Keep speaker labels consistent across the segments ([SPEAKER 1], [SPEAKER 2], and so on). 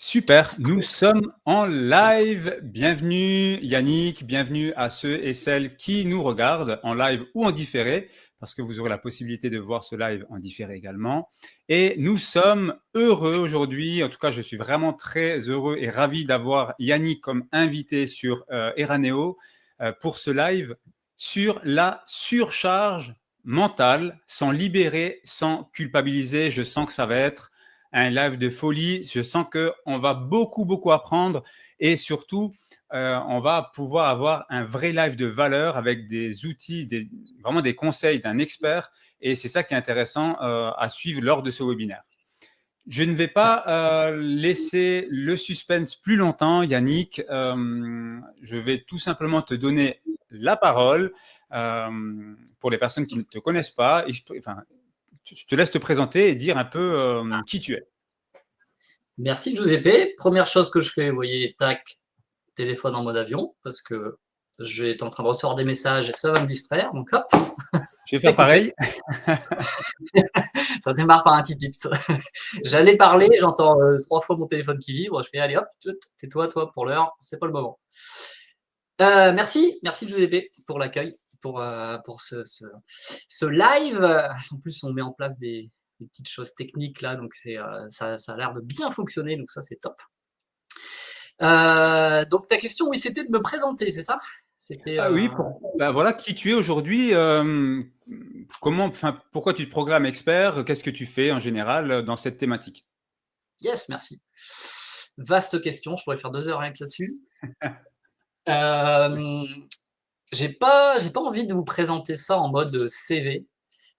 [SPEAKER 1] Super, nous sommes en live. Bienvenue Yannick, bienvenue à ceux et celles qui nous regardent en live ou en différé, parce que vous aurez la possibilité de voir ce live en différé également. Et nous sommes heureux aujourd'hui, en tout cas je suis vraiment très heureux et ravi d'avoir Yannick comme invité sur Eraneo pour ce live sur la surcharge mentale, sans libérer, sans culpabiliser. Je sens que ça va être un live de folie. Je sens qu'on va beaucoup apprendre et surtout, on va pouvoir avoir un vrai live de valeur avec des outils, vraiment des conseils d'un expert. Et c'est ça qui est intéressant à suivre lors de ce webinaire. Je ne vais pas laisser le suspense plus longtemps, Yannick. Je vais tout simplement te donner la parole pour les personnes qui ne te connaissent pas. Enfin, je te laisse te présenter et dire un peu qui tu es.
[SPEAKER 2] Merci Giuseppe. Première chose que je fais, vous voyez, tac, téléphone en mode avion, parce que je vais être en train de recevoir des messages et ça va me distraire, donc hop,
[SPEAKER 1] Je vais
[SPEAKER 2] c'est
[SPEAKER 1] faire
[SPEAKER 2] coupé.
[SPEAKER 1] pareil.
[SPEAKER 2] Ça démarre par un petit tips. J'allais parler, j'entends 3 fois mon téléphone qui vibre, je fais allez hop, tais-toi, toi, pour l'heure, c'est pas le moment. Merci Giuseppe pour l'accueil, pour ce live. En plus, on met en place des petites choses techniques là, donc ça a l'air de bien fonctionner, donc ça c'est top. Donc ta question, oui, c'était de me présenter, c'est ça? C'était
[SPEAKER 1] Ah oui, ben voilà qui tu es aujourd'hui. Pourquoi tu te proclames expert? Qu'est-ce que tu fais en général dans cette thématique?
[SPEAKER 2] yes, merci. Vaste question, je pourrais faire 2 heures rien que là-dessus. Euh, j'ai pas envie de vous présenter ça en mode CV.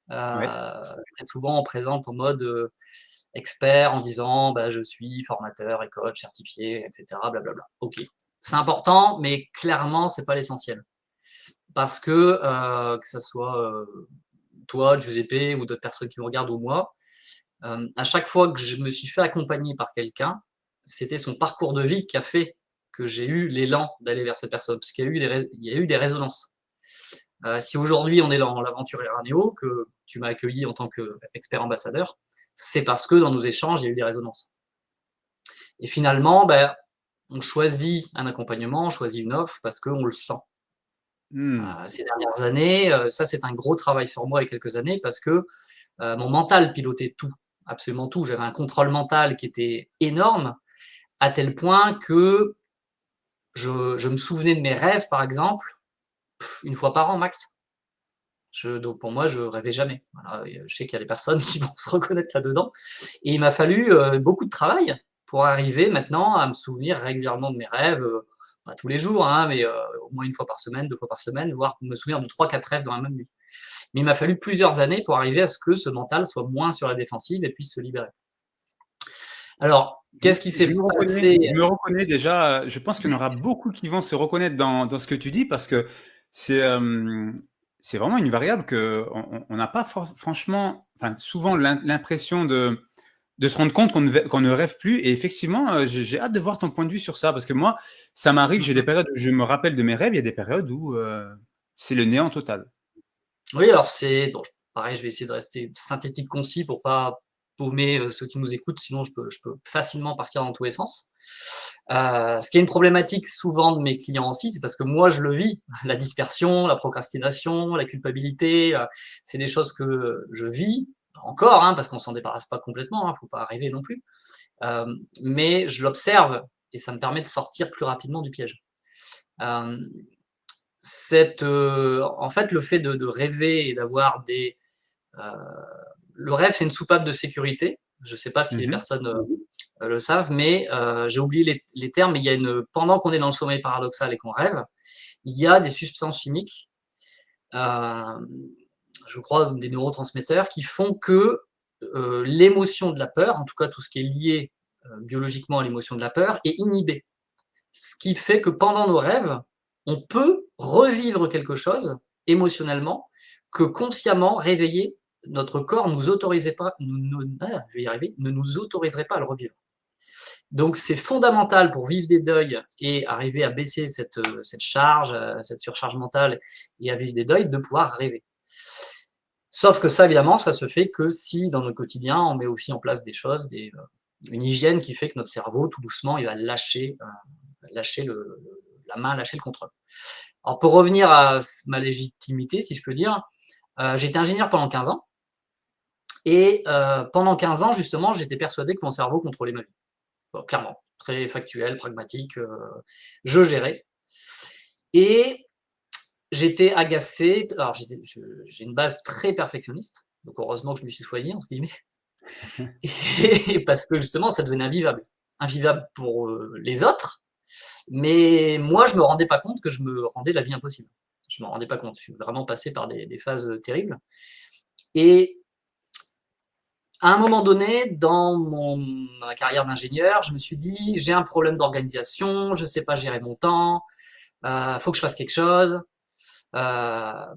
[SPEAKER 1] Ouais.
[SPEAKER 2] Très souvent, on présente en mode expert en disant bah, je suis formateur et coach certifié, etc. Blablabla. Ok, c'est important, mais clairement, c'est pas l'essentiel. Parce que ça soit toi, Giuseppe, ou d'autres personnes qui me regardent, ou moi, à chaque fois que je me suis fait accompagner par quelqu'un, c'était son parcours de vie qui a fait que j'ai eu l'élan d'aller vers cette personne, parce qu'il y a eu des résonances. Si aujourd'hui on est dans l'aventure Eraneo, que tu m'as accueilli en tant qu'expert ambassadeur, c'est parce que dans nos échanges, il y a eu des résonances. Et finalement, ben, on choisit un accompagnement, on choisit une offre parce qu'on le sent.
[SPEAKER 1] Hmm.
[SPEAKER 2] Ces dernières années, ça c'est un gros travail sur moi il y a quelques années parce que mon mental pilotait tout, absolument tout. J'avais un contrôle mental qui était énorme, à tel point que je me souvenais de mes rêves, par exemple, une fois par an max. Donc pour moi, je rêvais jamais. Voilà, je sais qu'il y a des personnes qui vont se reconnaître là-dedans. Et il m'a fallu beaucoup de travail pour arriver maintenant à me souvenir régulièrement de mes rêves, pas tous les jours, hein, mais au moins une fois par semaine, 2 fois par semaine, voire me souvenir de 3-4 rêves dans la même nuit. Mais il m'a fallu plusieurs années pour arriver à ce que ce mental soit moins sur la défensive et puisse se libérer. Alors, qu'est-ce qui s'est passé?
[SPEAKER 1] Je me reconnais déjà. Je pense qu'il y en aura beaucoup qui vont se reconnaître dans ce que tu dis parce que c'est euh, c'est vraiment une variable que on n'a pas franchement, enfin, souvent l'impression de se rendre compte qu'on ne rêve plus. Et effectivement, j'ai hâte de voir ton point de vue sur ça parce que moi, ça m'arrive, j'ai des périodes où je me rappelle de mes rêves, il y a des périodes où c'est le néant total.
[SPEAKER 2] Oui, alors pareil, je vais essayer de rester synthétique, concis pour pas paumer ceux qui nous écoutent, sinon je peux facilement partir dans tous les sens. Ce qui est une problématique souvent de mes clients aussi, c'est parce que moi je le vis, la dispersion, la procrastination, la culpabilité, c'est des choses que je vis encore, hein, parce qu'on s'en débarrasse pas complètement, hein, faut pas rêver non plus. Mais je l'observe et ça me permet de sortir plus rapidement du piège. Euh, en fait, le fait de rêver et d'avoir euh, le rêve, c'est une soupape de sécurité. Je ne sais pas si les
[SPEAKER 1] Mhm.
[SPEAKER 2] personnes le savent, mais j'ai oublié les termes. Mais pendant qu'on est dans le sommeil paradoxal et qu'on rêve, il y a des substances chimiques, euh, je crois des neurotransmetteurs, qui font que l'émotion de la peur, en tout cas tout ce qui est lié biologiquement à l'émotion de la peur, est inhibé. Ce qui fait que pendant nos rêves, on peut revivre quelque chose émotionnellement que consciemment, réveillé, notre corps nous autorisait pas, je vais y arriver, ne nous autoriserait pas à le revivre. Donc c'est fondamental pour vivre des deuils et arriver à baisser cette charge, cette surcharge mentale et à vivre des deuils, de pouvoir rêver. Sauf que ça, évidemment, ça se fait que si dans notre quotidien, on met aussi en place des choses, une hygiène qui fait que notre cerveau, tout doucement, il va lâcher la main, lâcher le contrôle. Alors, pour revenir à ma légitimité, si je peux dire, j'étais ingénieur pendant 15 ans. Et pendant 15 ans, justement, j'étais persuadé que mon cerveau contrôlait ma vie. Bon, clairement, très factuel, pragmatique, je gérais. Et j'étais agacé. Alors, j'ai une base très perfectionniste, donc heureusement que je me suis soigné, entre guillemets. Et parce que justement, ça devenait invivable. Invivable pour les autres, mais moi, je me rendais pas compte que je me rendais la vie impossible. Je me rendais pas compte. Je suis vraiment passé par des phases terribles. Et à un moment donné, dans ma carrière d'ingénieur, je me suis dit, j'ai un problème d'organisation, je sais pas gérer mon temps, faut que je fasse quelque chose.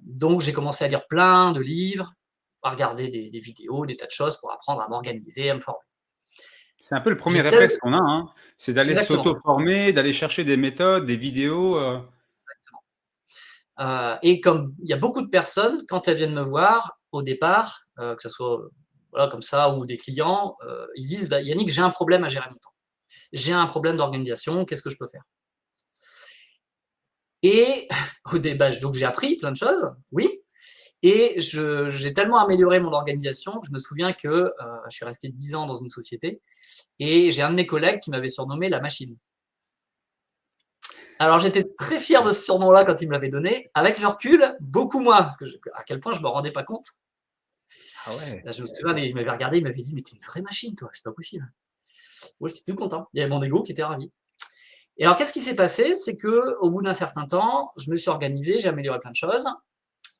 [SPEAKER 2] Donc, j'ai commencé à lire plein de livres, à regarder des vidéos, des tas de choses pour apprendre à m'organiser, à me former.
[SPEAKER 1] C'est un peu le premier
[SPEAKER 2] J'ai
[SPEAKER 1] réflexe qu'on a, hein, c'est d'aller
[SPEAKER 2] Exactement.
[SPEAKER 1] s'auto-former, d'aller chercher des méthodes, des vidéos.
[SPEAKER 2] Et comme il y a beaucoup de personnes, quand elles viennent me voir, au départ, que ce soit voilà, comme ça ou des clients, ils disent bah, Yannick, j'ai un problème à gérer mon temps. J'ai un problème d'organisation, qu'est-ce que je peux faire? Et au débat, donc j'ai appris plein de choses, oui, et j'ai tellement amélioré mon organisation que je me souviens que je suis resté 10 ans dans une société et j'ai un de mes collègues qui m'avait surnommé la machine. Alors j'étais très fier de ce surnom-là quand il me l'avait donné. Avec le recul, beaucoup moins, parce que à quel point je me rendais pas compte.
[SPEAKER 1] Ah ouais.
[SPEAKER 2] Là, je me souviens, il m'avait regardé, il m'avait dit mais t'es une vraie machine, toi, c'est pas possible. Moi, j'étais tout content. Il y avait mon ego qui était ravi. Et alors, qu'est-ce qui s'est passé? C'est que au bout d'un certain temps, je me suis organisé, j'ai amélioré plein de choses.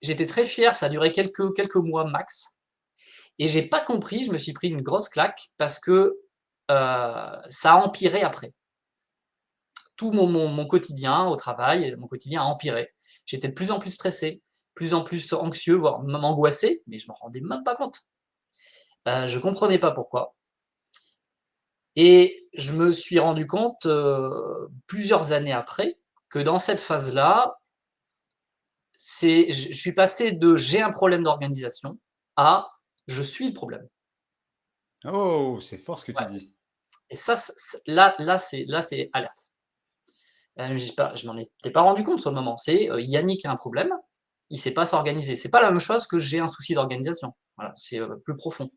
[SPEAKER 2] J'étais très fier, ça a duré quelques mois max. Et j'ai pas compris, je me suis pris une grosse claque parce que ça a empiré après. Tout mon quotidien au travail, mon quotidien a empiré. J'étais de plus en plus stressé, de plus en plus anxieux, voire même angoissé, mais je m'en rendais même pas compte. Je comprenais pas pourquoi. Et je me suis rendu compte plusieurs années après que dans cette phase-là, je suis passé de j'ai un problème d'organisation à je suis le problème.
[SPEAKER 1] Oh, c'est fort ce que tu
[SPEAKER 2] Ouais.
[SPEAKER 1] dis.
[SPEAKER 2] Et ça, là, c'est alerte. Je m'en étais pas rendu compte sur le moment. C'est Yannick a un problème, il sait pas s'organiser. C'est pas la même chose que j'ai un souci d'organisation. Voilà, c'est plus profond.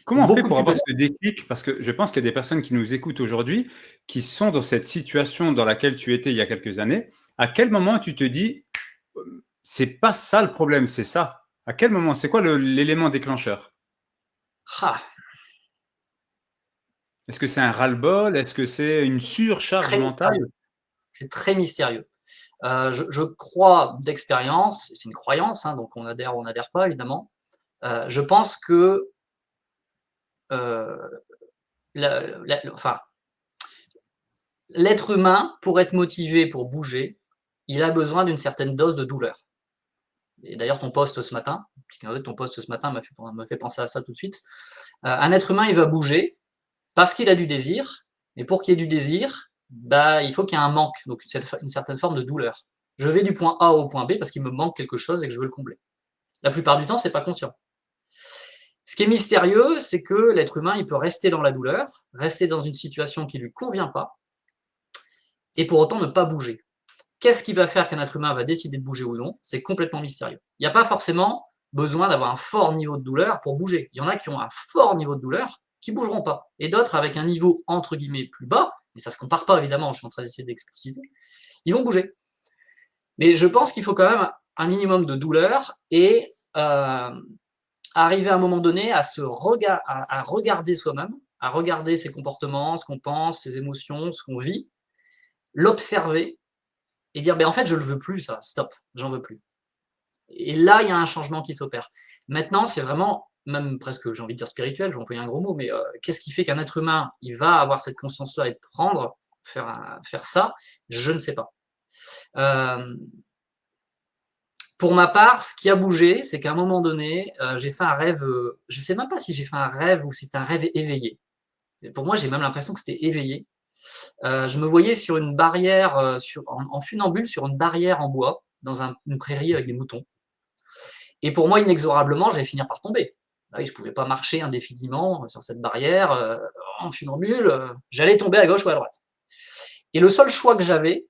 [SPEAKER 1] Comment
[SPEAKER 2] Donc
[SPEAKER 1] on fait
[SPEAKER 2] beaucoup
[SPEAKER 1] pour
[SPEAKER 2] plus
[SPEAKER 1] avoir
[SPEAKER 2] peut-être.
[SPEAKER 1] ce déclic? Parce que je pense qu'il y a des personnes qui nous écoutent aujourd'hui, qui sont dans cette situation dans laquelle tu étais il y a quelques années. À quel moment tu te dis: «C'est pas ça le problème, c'est ça»? À quel moment? C'est quoi l'élément déclencheur?
[SPEAKER 2] Ah,
[SPEAKER 1] Est-ce que c'est un ras-le-bol? Est-ce que c'est une surcharge
[SPEAKER 2] très
[SPEAKER 1] mentale?
[SPEAKER 2] mystérieux. C'est très mystérieux. Je crois d'expérience, c'est une croyance, hein, donc on adhère ou on n'adhère pas évidemment. Je pense que euh, enfin, l'être humain, pour être motivé, pour bouger, il a besoin d'une certaine dose de douleur. Et d'ailleurs, ton poste ce matin, ton poste ce matin me fait penser à ça tout de suite. Un être humain, il va bouger parce qu'il a du désir, mais pour qu'il y ait du désir, bah, il faut qu'il y ait un manque, donc une certaine forme de douleur. Je vais du point A au point B parce qu'il me manque quelque chose et que je veux le combler. La plupart du temps, c'est pas conscient. Ce qui est mystérieux, c'est que l'être humain, il peut rester dans la douleur, rester dans une situation qui lui convient pas, et pour autant ne pas bouger. Qu'est-ce qui va faire qu'un être humain va décider de bouger ou non? C'est complètement mystérieux. Il n'y a pas forcément besoin d'avoir un fort niveau de douleur pour bouger. Il y en a qui ont un fort niveau de douleur qui ne bougeront pas. Et d'autres avec un niveau entre guillemets plus bas, mais ça ne se compare pas évidemment, je suis en train d'essayer d'expliciter, ils vont bouger. Mais je pense qu'il faut quand même un minimum de douleur et arriver à un moment donné à regarder soi-même, à regarder ses comportements, ce qu'on pense, ses émotions, ce qu'on vit, l'observer et dire ben en fait je le veux plus ça, stop, j'en veux plus. Et là il y a un changement qui s'opère. Maintenant c'est vraiment même presque j'ai envie de dire spirituel, je vais employer un gros mot, mais qu'est-ce qui fait qu'un être humain il va avoir cette conscience-là et faire ça, je ne sais pas. Euh, pour ma part, ce qui a bougé, c'est qu'à un moment donné, j'ai fait un rêve. Je ne sais même pas si j'ai fait un rêve ou si c'était un rêve éveillé. Et pour moi, j'ai même l'impression que c'était éveillé. Je me voyais sur une barrière, en funambule sur une barrière en bois, dans une prairie avec des moutons. Et pour moi, inexorablement, j'allais finir par tomber. Ah oui, je ne pouvais pas marcher indéfiniment sur cette barrière en funambule, j'allais tomber à gauche ou à droite. Et le seul choix que j'avais,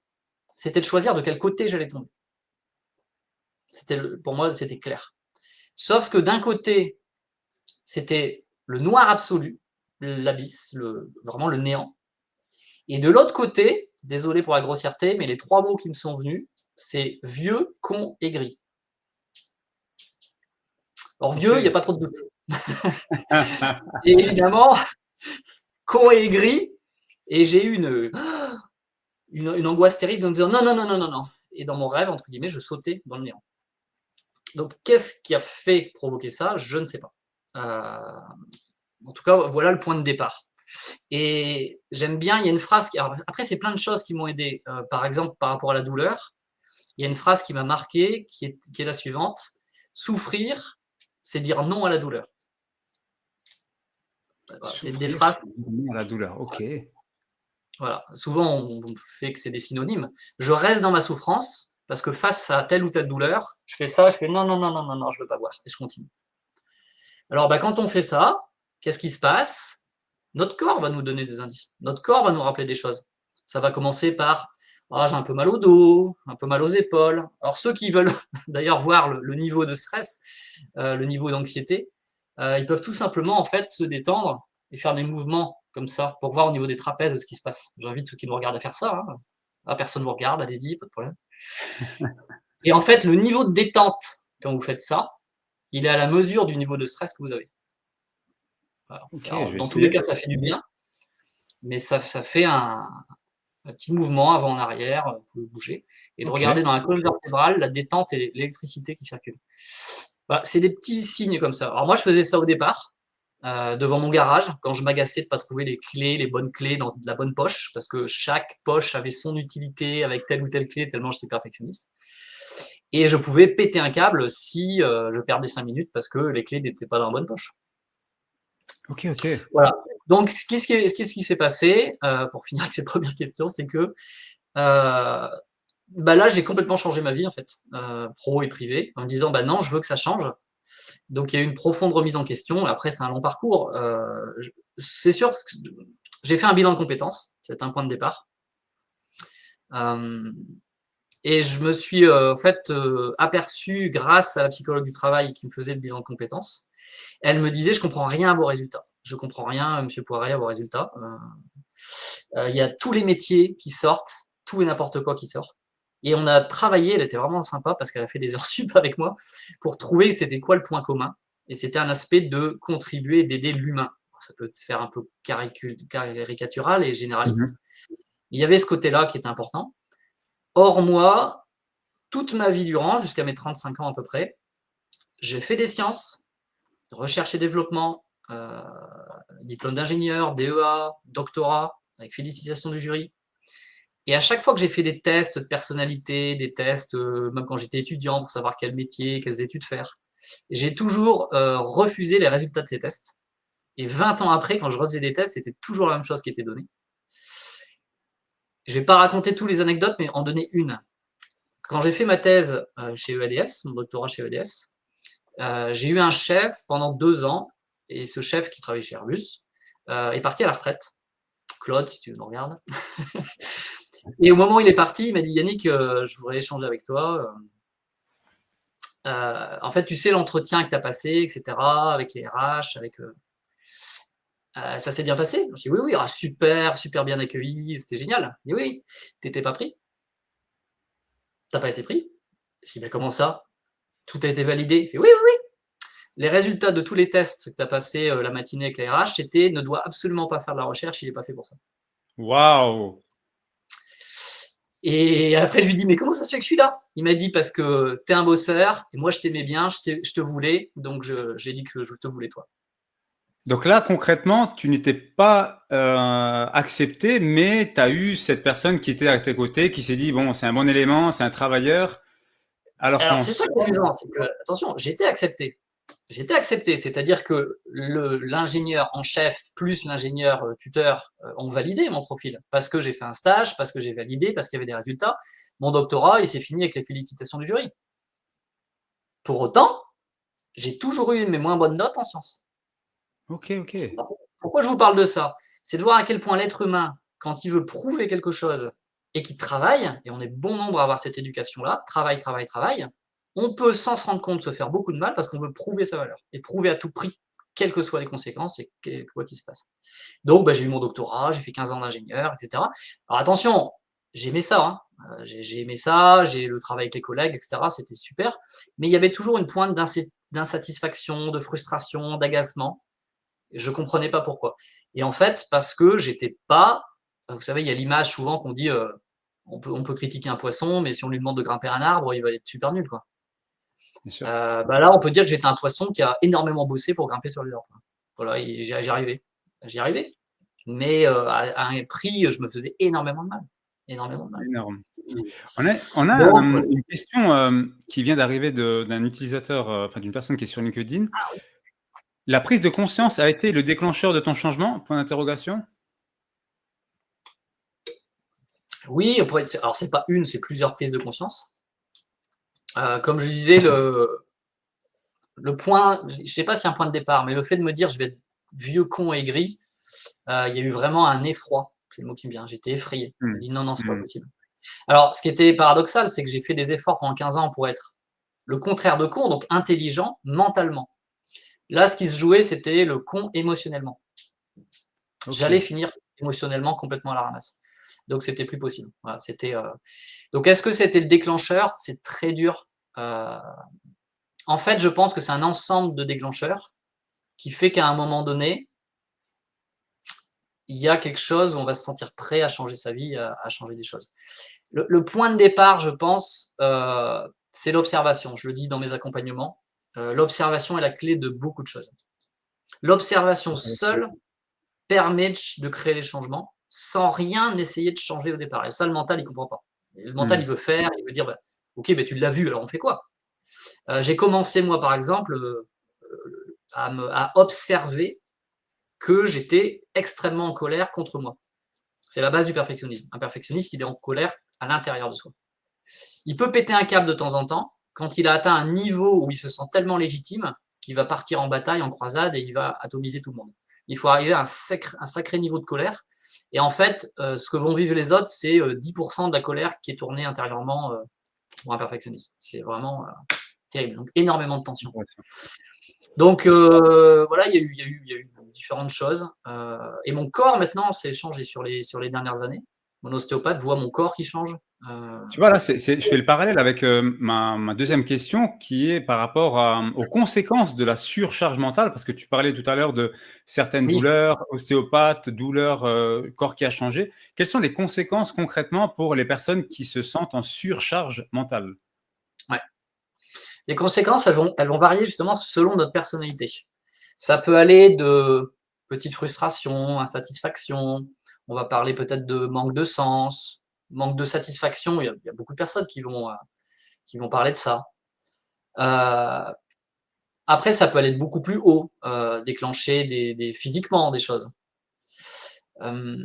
[SPEAKER 2] c'était de choisir de quel côté j'allais tomber. Pour moi, c'était clair. Sauf que d'un côté, c'était le noir absolu, l'abysse, vraiment le néant. Et de l'autre côté, désolé pour la grossièreté, mais les 3 mots qui me sont venus, c'est vieux, con et gris. Or, vieux, il n'y a pas trop de doute. Et évidemment, con et gris, et j'ai eu une angoisse terrible en me disant non, non, non, non, non, non. Et dans mon rêve, entre guillemets, je sautais dans le néant. Donc, qu'est-ce qui a fait provoquer ça? Je ne sais pas. En tout cas, voilà le point de départ. Et j'aime bien, il y a une phrase après, c'est plein de choses qui m'ont aidé. Par exemple, par rapport à la douleur, il y a une phrase qui m'a marqué, qui est la suivante. Souffrir, c'est dire non à la douleur. Voilà, c'est des phrases.
[SPEAKER 1] Non à la douleur, ok.
[SPEAKER 2] Voilà. Souvent, on fait que c'est des synonymes. Je reste dans ma souffrance parce que face à telle ou telle douleur, je fais ça, je fais non, non, non, non, non, non, je veux pas voir, et je continue. Alors, quand on fait ça, qu'est-ce qui se passe? Notre corps va nous donner des indices. Notre corps va nous rappeler des choses. Ça va commencer par j'ai un peu mal au dos, un peu mal aux épaules. Alors, ceux qui veulent d'ailleurs voir le niveau de stress, le niveau d'anxiété, ils peuvent tout simplement en fait se détendre et faire des mouvements comme ça pour voir au niveau des trapèzes ce qui se passe. J'invite ceux qui nous regardent à faire ça. Personne ne vous regarde, allez-y, pas de problème. Et en fait, le niveau de détente, quand vous faites ça, il est à la mesure du niveau de stress que vous avez. Voilà.
[SPEAKER 1] Ok,
[SPEAKER 2] Alors,
[SPEAKER 1] je vais
[SPEAKER 2] dans tous les
[SPEAKER 1] essayer.
[SPEAKER 2] cas, ça fait du bien, mais ça fait un petit mouvement avant en arrière, vous pouvez bouger, et de
[SPEAKER 1] Ok.
[SPEAKER 2] regarder dans la colonne vertébrale la détente et l'électricité qui circule. Voilà, c'est des petits signes comme ça. Alors moi, je faisais ça au départ, devant mon garage, quand je m'agaçais de ne pas trouver les clés, les bonnes clés dans la bonne poche, parce que chaque poche avait son utilité avec telle ou telle clé, tellement j'étais perfectionniste. Et je pouvais péter un câble si je perdais 5 minutes parce que les clés n'étaient pas dans la bonne poche.
[SPEAKER 1] Ok, ok.
[SPEAKER 2] Voilà. Donc, qu'est-ce qui s'est passé, pour finir avec cette première question, c'est que là, j'ai complètement changé ma vie, en fait, pro et privé, en me disant, non, je veux que ça change. Donc, il y a eu une profonde remise en question. Après, c'est un long parcours. C'est sûr que j'ai fait un bilan de compétences. C'est un point de départ. Et je me suis en fait aperçu, grâce à la psychologue du travail qui me faisait le bilan de compétences, elle me disait, je comprends rien à vos résultats. Je comprends rien, monsieur Poiré, à vos résultats. Il y a tous les métiers qui sortent, tout et n'importe quoi qui sort. Et on a travaillé, elle était vraiment sympa parce qu'elle a fait des heures sup avec moi pour trouver c'était quoi le point commun. Et c'était un aspect de contribuer, d'aider l'humain. Ça peut faire un peu caricatural et généraliste. Il y avait ce côté-là qui était important. Or, moi, toute ma vie durant, jusqu'à mes 35 ans à peu près, j'ai fait des sciences, recherche et développement, diplôme d'ingénieur, DEA, doctorat, avec félicitations du jury. Et à chaque fois que j'ai fait des tests de personnalité, des tests, même quand j'étais étudiant, pour savoir quel métier, quelles études faire, j'ai toujours refusé les résultats de ces tests. Et 20 ans après, quand je refaisais des tests, c'était toujours la même chose qui était donnée. Je ne vais pas raconter toutes les anecdotes, mais en donner une. Quand j'ai fait ma thèse chez EADS, mon doctorat chez EADS, j'ai eu un chef pendant 2 ans, et ce chef qui travaillait chez Airbus est parti à la retraite. Claude, si tu nous regardes. Et au moment où il est parti, il m'a dit, Yannick, je voudrais échanger avec toi. En fait, tu sais l'entretien que tu as passé, etc., avec les RH, ça s'est bien passé? Je dis oui, oui, super, super bien accueilli, c'était génial. Il dit oui, t'étais pas pris? T'as pas été pris? Je dis mais comment ça? Tout a été validé? Il fait oui, oui, oui. Les résultats de tous les tests que tu as passé la matinée avec les RH, c'était ne doit absolument pas faire de la recherche, il n'est pas fait pour ça.
[SPEAKER 1] Waouh!
[SPEAKER 2] Et après, je lui dis, mais comment ça se fait que je suis là? Il m'a dit, parce que tu es un bosseur, et moi, je t'aimais bien, je te voulais, donc j'ai dit que je te voulais, toi.
[SPEAKER 1] Donc là, concrètement, tu n'étais pas accepté, mais tu as eu cette personne qui était à tes côtés, qui s'est dit, bon, c'est un bon élément, c'est un travailleur. Alors
[SPEAKER 2] Alors,
[SPEAKER 1] qu'en
[SPEAKER 2] c'est ça
[SPEAKER 1] soi,
[SPEAKER 2] qui est amusant, c'est que, attention, j'étais accepté. J'étais accepté, c'est-à-dire que l'ingénieur en chef plus l'ingénieur tuteur ont validé mon profil, parce que j'ai fait un stage, parce que j'ai validé, parce qu'il y avait des résultats. Mon doctorat, il s'est fini avec les félicitations du jury. Pour autant, j'ai toujours eu mes moins bonnes notes en sciences.
[SPEAKER 1] Ok, ok.
[SPEAKER 2] Pourquoi je vous parle de ça? C'est de voir à quel point l'être humain, quand il veut prouver quelque chose et qu'il travaille, et on est bon nombre à avoir cette éducation-là, travail, travail, travail, on peut, sans se rendre compte, se faire beaucoup de mal parce qu'on veut prouver sa valeur et prouver à tout prix, quelles que soient les conséquences et quoi qu'il se passe. Donc, j'ai eu mon doctorat, j'ai fait 15 ans d'ingénieur, etc. Alors attention, j'aimais ça, hein. J'ai aimé ça, j'ai le travail avec les collègues, etc. C'était super. Mais il y avait toujours une pointe d'insatisfaction, de frustration, d'agacement. Je ne comprenais pas pourquoi. Et en fait, parce que j'étais pas. Vous savez, il y a l'image souvent qu'on dit on peut critiquer un poisson, mais si on lui demande de grimper un arbre, il va être super nul, quoi.
[SPEAKER 1] Bien sûr.
[SPEAKER 2] Là, on peut dire que j'étais un poisson qui a énormément bossé pour grimper sur les arbres. Voilà, et j'y arrivais. J'y arrivais. Mais à un prix, je me faisais énormément de mal. Énormément de mal.
[SPEAKER 1] Énorme. On a
[SPEAKER 2] Donc, voilà.
[SPEAKER 1] une question qui vient d'arriver d'un utilisateur, enfin d'une personne qui est sur LinkedIn. La prise de conscience a été le déclencheur de ton changement? Point d'interrogation.
[SPEAKER 2] Oui, alors c'est pas une, c'est plusieurs prises de conscience. Comme je disais, le point, je ne sais pas si c'est un point de départ, mais le fait de me dire je vais être vieux, con, aigri, il y a eu vraiment un effroi. C'est le mot qui me vient. J'étais effrayé. Je me
[SPEAKER 1] Mmh.
[SPEAKER 2] dis non, non, c'est pas
[SPEAKER 1] Mmh.
[SPEAKER 2] possible. Alors, ce qui était paradoxal, c'est que j'ai fait des efforts pendant 15 ans pour être le contraire de con, donc intelligent mentalement. Là, ce qui se jouait, c'était le con émotionnellement. J'allais
[SPEAKER 1] OK.
[SPEAKER 2] finir émotionnellement complètement à la ramasse. Donc, c'était plus possible. Voilà, Donc, est-ce que c'était le déclencheur? C'est très dur. Euh, En fait, je pense que c'est un ensemble de déclencheurs qui fait qu'à un moment donné, il y a quelque chose où on va se sentir prêt à changer sa vie, à changer des choses. Le point de départ, je pense, c'est l'observation. Je le dis dans mes accompagnements. L'observation est la clé de beaucoup de choses. L'observation seule permet de créer les changements sans rien essayer de changer au départ. Et ça, le mental, il ne comprend pas. Et le mental, il
[SPEAKER 1] Mmh.
[SPEAKER 2] veut faire, il veut dire, ok, tu l'as vu, alors on fait quoi? J'ai commencé, moi, par exemple, à observer que j'étais extrêmement en colère contre moi. C'est la base du perfectionnisme. Un perfectionniste, il est en colère à l'intérieur de soi. Il peut péter un câble de temps en temps quand il a atteint un niveau où il se sent tellement légitime qu'il va partir en bataille, en croisade et il va atomiser tout le monde. Il faut arriver à un sacré niveau de colère. Et en fait, ce que vont vivre les autres, c'est 10% de la colère qui est tournée intérieurement pour un perfectionniste. C'est vraiment terrible. Donc, énormément de tension.
[SPEAKER 1] Intéressant.
[SPEAKER 2] Donc voilà, il y a eu différentes choses. Et mon corps maintenant s'est changé sur les dernières années. Mon ostéopathe voit mon corps qui change. Euh,
[SPEAKER 1] Tu vois, là, je fais le parallèle avec ma deuxième question qui est par rapport aux conséquences de la surcharge mentale, parce que tu parlais tout à l'heure de certaines
[SPEAKER 2] oui,
[SPEAKER 1] douleurs, ostéopathe, douleurs, corps qui a changé. Quelles sont les conséquences concrètement pour les personnes qui se sentent en surcharge mentale?
[SPEAKER 2] ouais. Les conséquences, elles vont varier justement selon notre personnalité. Ça peut aller de petites frustrations, insatisfaction. On va parler peut-être de manque de sens, manque de satisfaction. Il y a beaucoup de personnes qui vont parler de ça. Euh, Après, ça peut aller de beaucoup plus haut, déclencher physiquement des choses. Euh,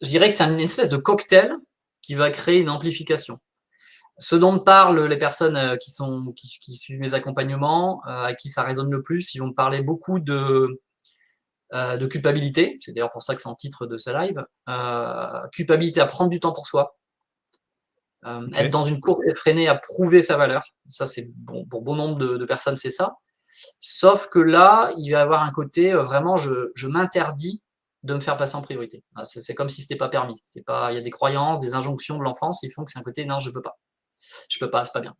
[SPEAKER 2] je dirais que c'est une espèce de cocktail qui va créer une amplification. Ce dont me parlent les personnes qui suivent mes accompagnements, à qui ça résonne le plus, ils vont me parler beaucoup de culpabilité. C'est d'ailleurs pour ça que c'est en titre de ce live. Culpabilité à prendre du temps pour soi, être
[SPEAKER 1] OK.
[SPEAKER 2] dans une course effrénée à prouver sa valeur. Ça, c'est bon, pour bon nombre de personnes, c'est ça. Sauf que là, il va y avoir un côté vraiment, je m'interdis de me faire passer en priorité. C'est comme si c'était pas permis. Il y a des croyances, des injonctions de l'enfance qui font que c'est un côté non, je peux pas. Je peux pas, c'est pas bien.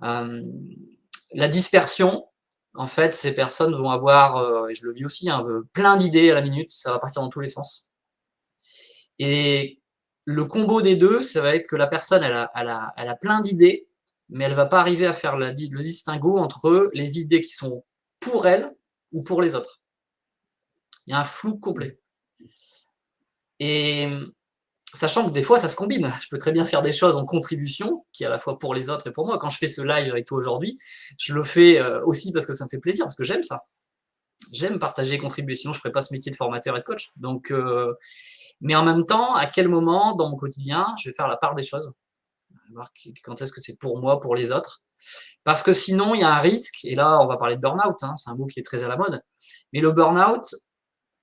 [SPEAKER 2] La dispersion, en fait, ces personnes vont avoir, et je le vis aussi, hein, plein d'idées à la minute, ça va partir dans tous les sens. Et le combo des deux, ça va être que la personne, elle a plein d'idées, mais elle ne va pas arriver à faire le distinguo entre les idées qui sont pour elle ou pour les autres. Il y a un flou complet. Et sachant que des fois, ça se combine. Je peux très bien faire des choses en contribution, qui est à la fois pour les autres et pour moi. Quand je fais ce live avec toi aujourd'hui, je le fais aussi parce que ça me fait plaisir, parce que j'aime ça. J'aime partager et contribuer, sinon je ne ferais pas ce métier de formateur et de coach. Donc, mais en même temps, à quel moment dans mon quotidien, je vais faire la part des choses, voir quand est-ce que c'est pour moi, pour les autres. Parce que sinon, il y a un risque, et là, on va parler de burn-out, hein, c'est un mot qui est très à la mode, mais le burn-out,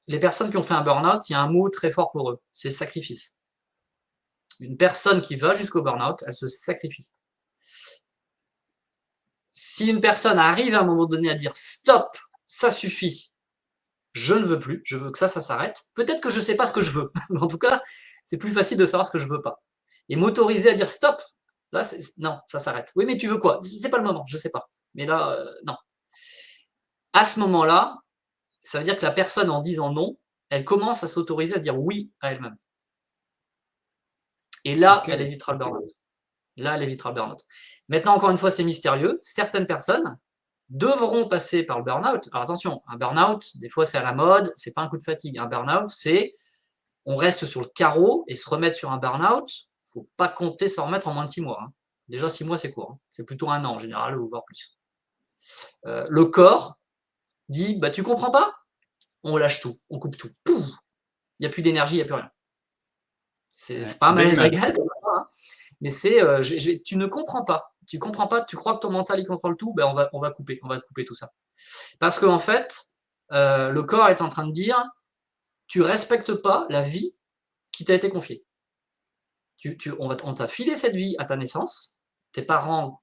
[SPEAKER 2] les personnes qui ont fait un burn-out, il y a un mot très fort pour eux, c'est sacrifice. Une personne qui va jusqu'au burn-out, elle se sacrifie. Si une personne arrive à un moment donné à dire stop, ça suffit, je ne veux plus, je veux que ça s'arrête, peut-être que je ne sais pas ce que je veux, mais en tout cas, c'est plus facile de savoir ce que je veux pas. Et m'autoriser à dire stop, là, non, ça s'arrête. Oui, mais tu veux quoi? C'est pas le moment, je sais pas. Mais là, non. À ce moment-là, ça veut dire que la personne, en disant non, elle commence à s'autoriser à dire oui à elle-même. Et là,
[SPEAKER 1] Ok.
[SPEAKER 2] elle évitera le burn-out. Là, elle évitera le burn-out. Maintenant, encore une fois, c'est mystérieux. Certaines personnes devront passer par le burn-out. Alors attention, un burn-out, des fois, c'est à la mode, c'est pas un coup de fatigue. Un burn-out, c'est on reste sur le carreau et se remettre sur un burn-out, faut pas compter s'en remettre en moins de 6 mois. Hein. Déjà, 6 mois, c'est court. Hein. C'est plutôt un an en général, ou voire plus. Le corps dit, bah, tu comprends pas? On lâche tout, on coupe tout. Pouf, il n'y a plus d'énergie, il n'y a plus rien. C'est pas un
[SPEAKER 1] Belle
[SPEAKER 2] malaise
[SPEAKER 1] image.
[SPEAKER 2] vagal, hein, mais c'est tu ne comprends pas. Tu comprends pas, tu crois que ton mental il contrôle tout, ben on va couper tout ça. Parce qu'en fait, le corps est en train de dire, tu respectes pas la vie qui t'a été confiée. On t'a filé cette vie à ta naissance, tes parents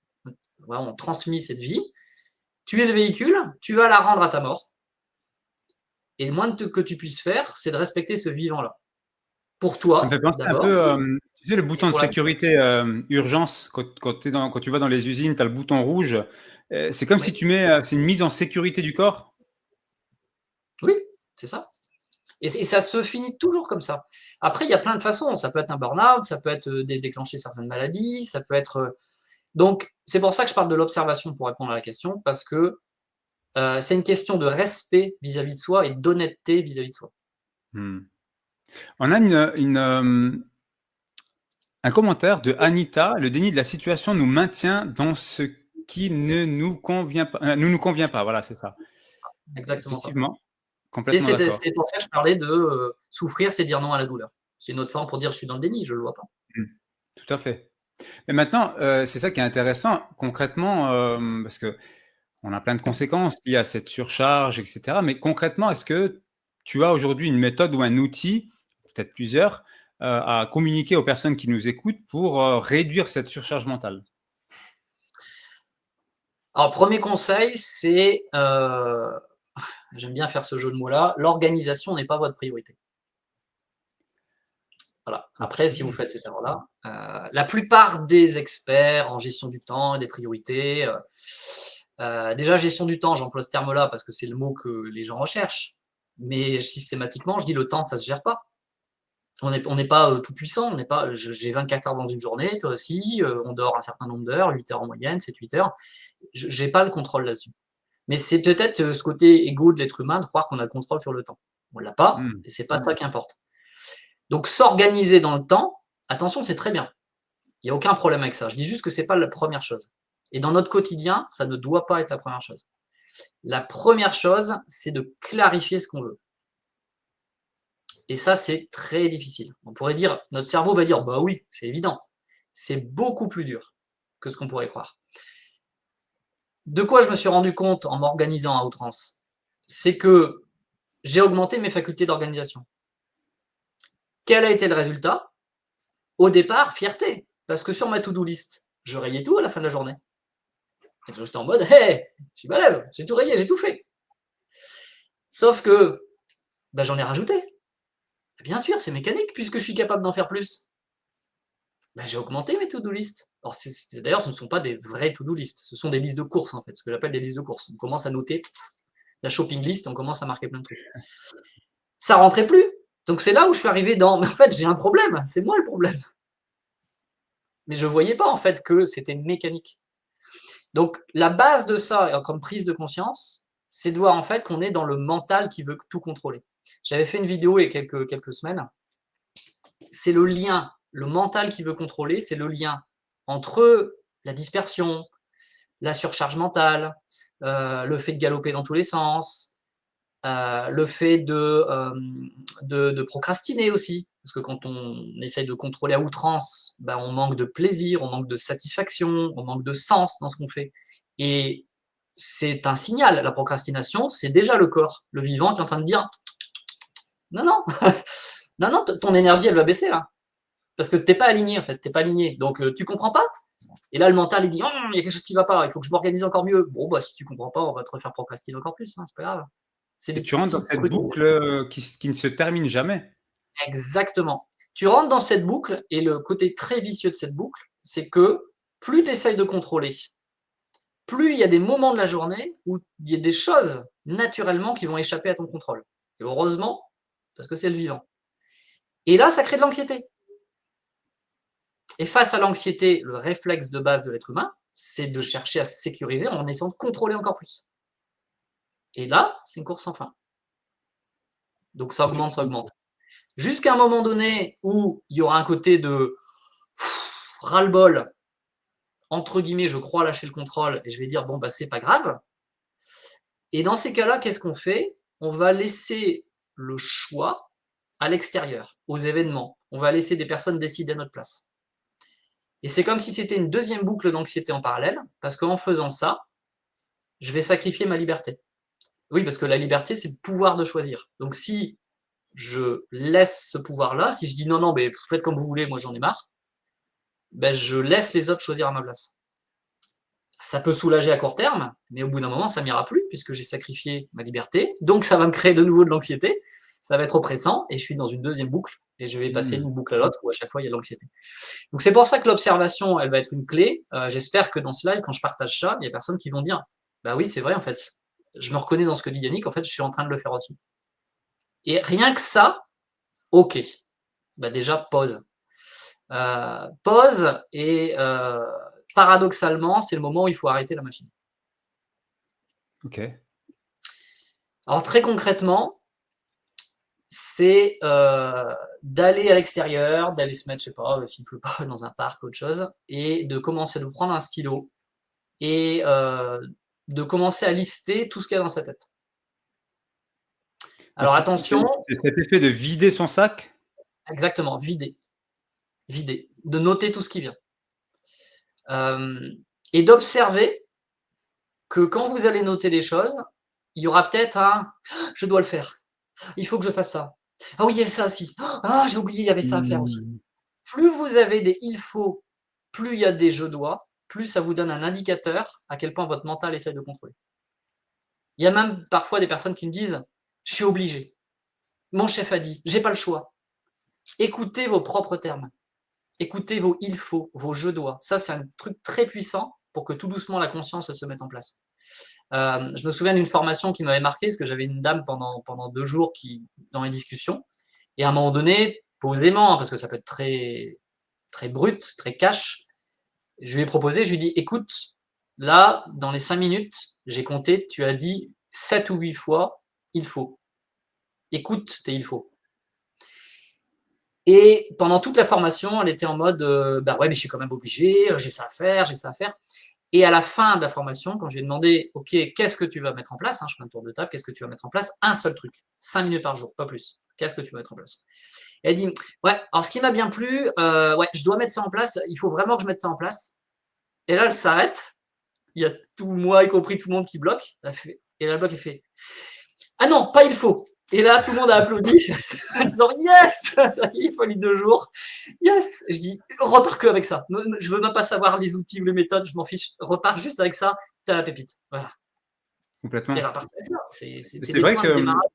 [SPEAKER 2] ont transmis cette vie, tu es le véhicule, tu vas la rendre à ta mort, et le moins que tu puisses faire, c'est de respecter ce vivant-là. Pour
[SPEAKER 1] Ça me
[SPEAKER 2] toi,
[SPEAKER 1] fait penser un
[SPEAKER 2] d'abord,
[SPEAKER 1] peu, tu sais, le
[SPEAKER 2] et
[SPEAKER 1] bouton de
[SPEAKER 2] pour la...
[SPEAKER 1] sécurité urgence, quand tu vas dans les usines, tu as le bouton rouge. C'est comme si
[SPEAKER 2] Oui,
[SPEAKER 1] tu mets, c'est une mise en sécurité du corps.
[SPEAKER 2] oui, c'est ça. Et ça se finit toujours comme ça. Après, il y a plein de façons. Ça peut être un burn-out, ça peut être déclencher certaines maladies, ça peut être... Donc, c'est pour ça que je parle de l'observation pour répondre à la question, parce que c'est une question de respect vis-à-vis de soi et d'honnêteté vis-à-vis de soi.
[SPEAKER 1] Hmm. On a un commentaire de Anita. Le déni de la situation nous maintient dans ce qui ne nous convient pas. Nous convient pas. Voilà, c'est ça.
[SPEAKER 2] Exactement ça.
[SPEAKER 1] Effectivement, complètement d'accord.
[SPEAKER 2] C'est pour ça que je parlais de souffrir, c'est dire non à la douleur. C'est une autre forme pour dire je suis dans le déni, je ne le vois pas.
[SPEAKER 1] Hmm. Tout à fait. Mais maintenant, c'est ça qui est intéressant concrètement, parce que on a plein de conséquences liées à cette surcharge, etc. Mais concrètement, est-ce que tu as aujourd'hui une méthode ou un outil, peut-être plusieurs, à communiquer aux personnes qui nous écoutent pour réduire cette surcharge mentale?
[SPEAKER 2] Alors, premier conseil, c'est, j'aime bien faire ce jeu de mots-là, l'organisation n'est pas votre priorité. Voilà. Après, si vous
[SPEAKER 1] OK.
[SPEAKER 2] faites cette erreur-là, la plupart des experts en gestion du temps et des priorités, déjà gestion du temps, j'emploie ce terme-là parce que c'est le mot que les gens recherchent, mais systématiquement, je dis le temps, ça se gère pas. On n'est pas tout puissant, on n'est pas, j'ai 24 heures dans une journée, toi aussi, on dort un certain nombre d'heures, 8 heures en moyenne, 7-8 heures. J'ai pas le contrôle là-dessus. Mais c'est peut-être ce côté égo de l'être humain de croire qu'on a le contrôle sur le temps. On l'a pas,
[SPEAKER 1] Mmh.
[SPEAKER 2] et c'est pas ça qui importe. Donc s'organiser dans le temps, attention, c'est très bien. Il n'y a aucun problème avec ça. Je dis juste que c'est pas la première chose. Et dans notre quotidien, ça ne doit pas être la première chose. La première chose, c'est de clarifier ce qu'on veut. Et ça, c'est très difficile. On pourrait dire, notre cerveau va dire, bah oui, c'est évident. C'est beaucoup plus dur que ce qu'on pourrait croire. De quoi je me suis rendu compte en m'organisant à outrance? C'est que j'ai augmenté mes facultés d'organisation. Quel a été le résultat? Au départ, fierté. Parce que sur ma to-do list, je rayais tout à la fin de la journée. Et donc j'étais en mode, hey, je suis balèze, j'ai tout rayé, j'ai tout fait. Sauf que bah, j'en ai rajouté. Bien sûr, c'est mécanique puisque je suis capable d'en faire plus. Bah, j'ai augmenté mes to-do list. Alors, d'ailleurs, ce ne sont pas des vraies to-do list, ce sont des listes de courses en fait, ce que j'appelle des listes de courses. On commence à noter la shopping list, on commence à marquer plein de trucs. Ça rentrait plus. Donc c'est là où je suis arrivé dans, mais en fait, j'ai un problème, c'est moi le problème. Mais je ne voyais pas en fait que c'était mécanique. Donc la base de ça, comme prise de conscience, c'est de voir en fait qu'on est dans le mental qui veut tout contrôler. J'avais fait une vidéo il y a quelques semaines. C'est le lien, le mental qui veut contrôler, c'est le lien entre la dispersion, la surcharge mentale, le fait de galoper dans tous les sens, le fait de procrastiner aussi. Parce que quand on essaye de contrôler à outrance, ben, on manque de plaisir, on manque de satisfaction, on manque de sens dans ce qu'on fait. Et c'est un signal, la procrastination, c'est déjà le corps, le vivant qui est en train de dire non, non, non, non, ton énergie, elle va baisser là. Parce que t'es pas aligné en fait, t'es pas aligné. Donc tu comprends pas. Et là, le mental, il dit il y a quelque chose qui va pas, il faut que je m'organise encore mieux. Bon, bah si tu comprends pas, on va te refaire procrastiner encore plus, hein, c'est pas grave. C'est
[SPEAKER 1] Et
[SPEAKER 2] des
[SPEAKER 1] tu rentres dans
[SPEAKER 2] petits
[SPEAKER 1] cette
[SPEAKER 2] trucs.
[SPEAKER 1] boucle qui ne se termine jamais.
[SPEAKER 2] Exactement. Tu rentres dans cette boucle et le côté très vicieux de cette boucle, c'est que plus tu essayes de contrôler, plus il y a des moments de la journée où il y a des choses naturellement qui vont échapper à ton contrôle. Et heureusement, parce que c'est le vivant. Et là, ça crée de l'anxiété. Et face à l'anxiété, le réflexe de base de l'être humain, c'est de chercher à se sécuriser en essayant de contrôler encore plus. Et là, c'est une course sans fin. Donc ça augmente, ça
[SPEAKER 1] Effectivement.
[SPEAKER 2] augmente. Jusqu'à un moment donné où il y aura un côté de ras-le-bol, entre guillemets, je crois lâcher le contrôle et je vais dire bon bah c'est pas grave. Et dans ces cas-là, qu'est-ce qu'on fait? On va laisser le choix à l'extérieur, aux événements. On va laisser des personnes décider à notre place. Et c'est comme si c'était une deuxième boucle d'anxiété en parallèle, parce qu'en faisant ça, je vais sacrifier ma liberté. Oui, parce que la liberté, c'est le pouvoir de choisir. Donc si je laisse ce pouvoir-là, si je dis non, non, mais faites comme vous voulez, moi j'en ai marre, ben, je laisse les autres choisir à ma place. Ça peut soulager à court terme, mais au bout d'un moment, ça m'ira plus, puisque j'ai sacrifié ma liberté. Donc ça va me créer de nouveau de l'anxiété, ça va être oppressant, et je suis dans une deuxième boucle, et je vais passer d'une boucle à l'autre, où à chaque fois, il y a de l'anxiété. Donc c'est pour ça que l'observation, elle va être une clé. J'espère que dans ce live, quand je partage ça, il y a personne qui vont dire, bah oui, c'est vrai, en fait, je me reconnais dans ce que dit Yannick, en fait, je suis en train de le faire aussi. Et rien que ça, ok. Bah déjà, pause. Pause et paradoxalement, c'est le moment où il faut arrêter la machine.
[SPEAKER 1] Ok.
[SPEAKER 2] Alors très concrètement, c'est d'aller à l'extérieur, d'aller se mettre, je sais pas, s'il pleut pas, dans un parc, autre chose, et de commencer de prendre un stylo et de commencer à lister tout ce qu'il y a dans sa tête. Alors attention,
[SPEAKER 1] C'est cet effet de vider son sac.
[SPEAKER 2] exactement, vider, vider, de noter tout ce qui vient. Et d'observer que quand vous allez noter des choses, il y aura peut-être un je dois le faire, il faut que je fasse ça. Ah oui, il y a ça aussi. Ah, j'ai oublié, il y avait ça à faire aussi.
[SPEAKER 1] Mmh.
[SPEAKER 2] Plus vous avez des il faut, plus il y a des je dois, plus ça vous donne un indicateur à quel point votre mental essaie de contrôler. Il y a même parfois des personnes qui me disent je suis obligé. Mon chef a dit, j'ai pas le choix. Écoutez vos propres termes. Écoutez vos il faut, vos je dois. Ça, c'est un truc très puissant pour que tout doucement la conscience se mette en place. Je me souviens d'une formation qui m'avait marqué, parce que j'avais une dame pendant 2 jours dans les discussions, et à un moment donné, posément, hein, parce que ça peut être très, très brut, très cash, je lui ai proposé, je lui ai dit, écoute, là, dans les 5 minutes, j'ai compté, tu as dit 7 ou 8 fois, il faut. Écoute tes il faut. Et pendant toute la formation, elle était en mode, bah ouais, mais je suis quand même obligé, j'ai ça à faire, j'ai ça à faire. Et à la fin de la formation, quand j'ai demandé, OK, qu'est-ce que tu vas mettre en place, je fais un tour de table, qu'est-ce que tu vas mettre en place? Un seul truc, 5 minutes par jour, pas plus. Qu'est-ce que tu vas mettre en place? Et elle dit, ouais, alors ce qui m'a bien plu, ouais, je dois mettre ça en place, il faut vraiment que je mette ça en place. Et là, elle s'arrête, il y a tout moi, y compris tout le monde qui bloque. Et là, elle bloque et fait, ah non, pas il faut. Et là, tout le monde a applaudi en disant yes, ça y est, il fallu 2 jours. Yes. Je dis repars que avec ça. Je veux même pas savoir les outils ou les méthodes, je m'en fiche. Repars juste avec ça, t'as la pépite. Voilà. Et
[SPEAKER 1] Complètement.
[SPEAKER 2] elle repart avec ça.
[SPEAKER 1] Mais
[SPEAKER 2] C'est
[SPEAKER 1] c'est
[SPEAKER 2] des
[SPEAKER 1] vrai
[SPEAKER 2] points de
[SPEAKER 1] que
[SPEAKER 2] démarrage.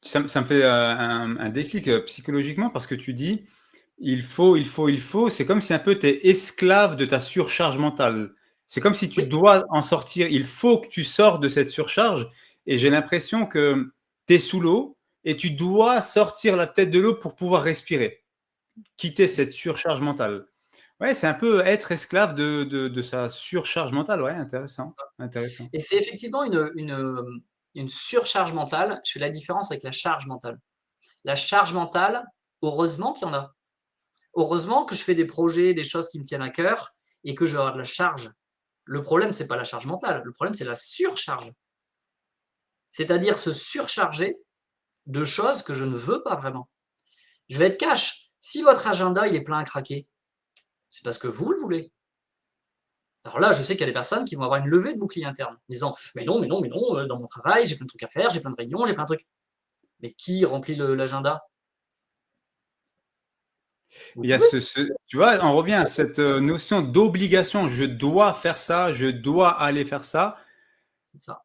[SPEAKER 1] ça me fait un déclic psychologiquement parce que tu dis il faut. C'est comme si un peu tu es esclave de ta surcharge mentale. C'est comme si tu
[SPEAKER 2] Oui,
[SPEAKER 1] dois en sortir. Il faut que tu sors de cette surcharge. Et j'ai l'impression que tu es sous l'eau et tu dois sortir la tête de l'eau pour pouvoir respirer, quitter cette surcharge mentale. Ouais, c'est un peu être esclave de sa surcharge mentale. Ouais, intéressant. Intéressant.
[SPEAKER 2] et c'est effectivement une surcharge mentale. Je fais la différence avec la charge mentale. La charge mentale, heureusement qu'il y en a. Heureusement que je fais des projets, des choses qui me tiennent à cœur et que je vais avoir de la charge. Le problème, c'est pas la charge mentale. Le problème, c'est la surcharge. C'est-à-dire se surcharger de choses que je ne veux pas vraiment. Je vais être cash. Si votre agenda il est plein à craquer, c'est parce que vous le voulez. Alors là, je sais qu'il y a des personnes qui vont avoir une levée de bouclier interne, disant mais non, mais non, mais non, dans mon travail, j'ai plein de trucs à faire, j'ai plein de réunions, j'ai plein de trucs. Mais qui remplit l'agenda? Vous
[SPEAKER 1] Il y a
[SPEAKER 2] pouvez.
[SPEAKER 1] tu vois, on revient à cette notion d'obligation. Je dois faire ça, je dois aller faire ça.
[SPEAKER 2] C'est ça.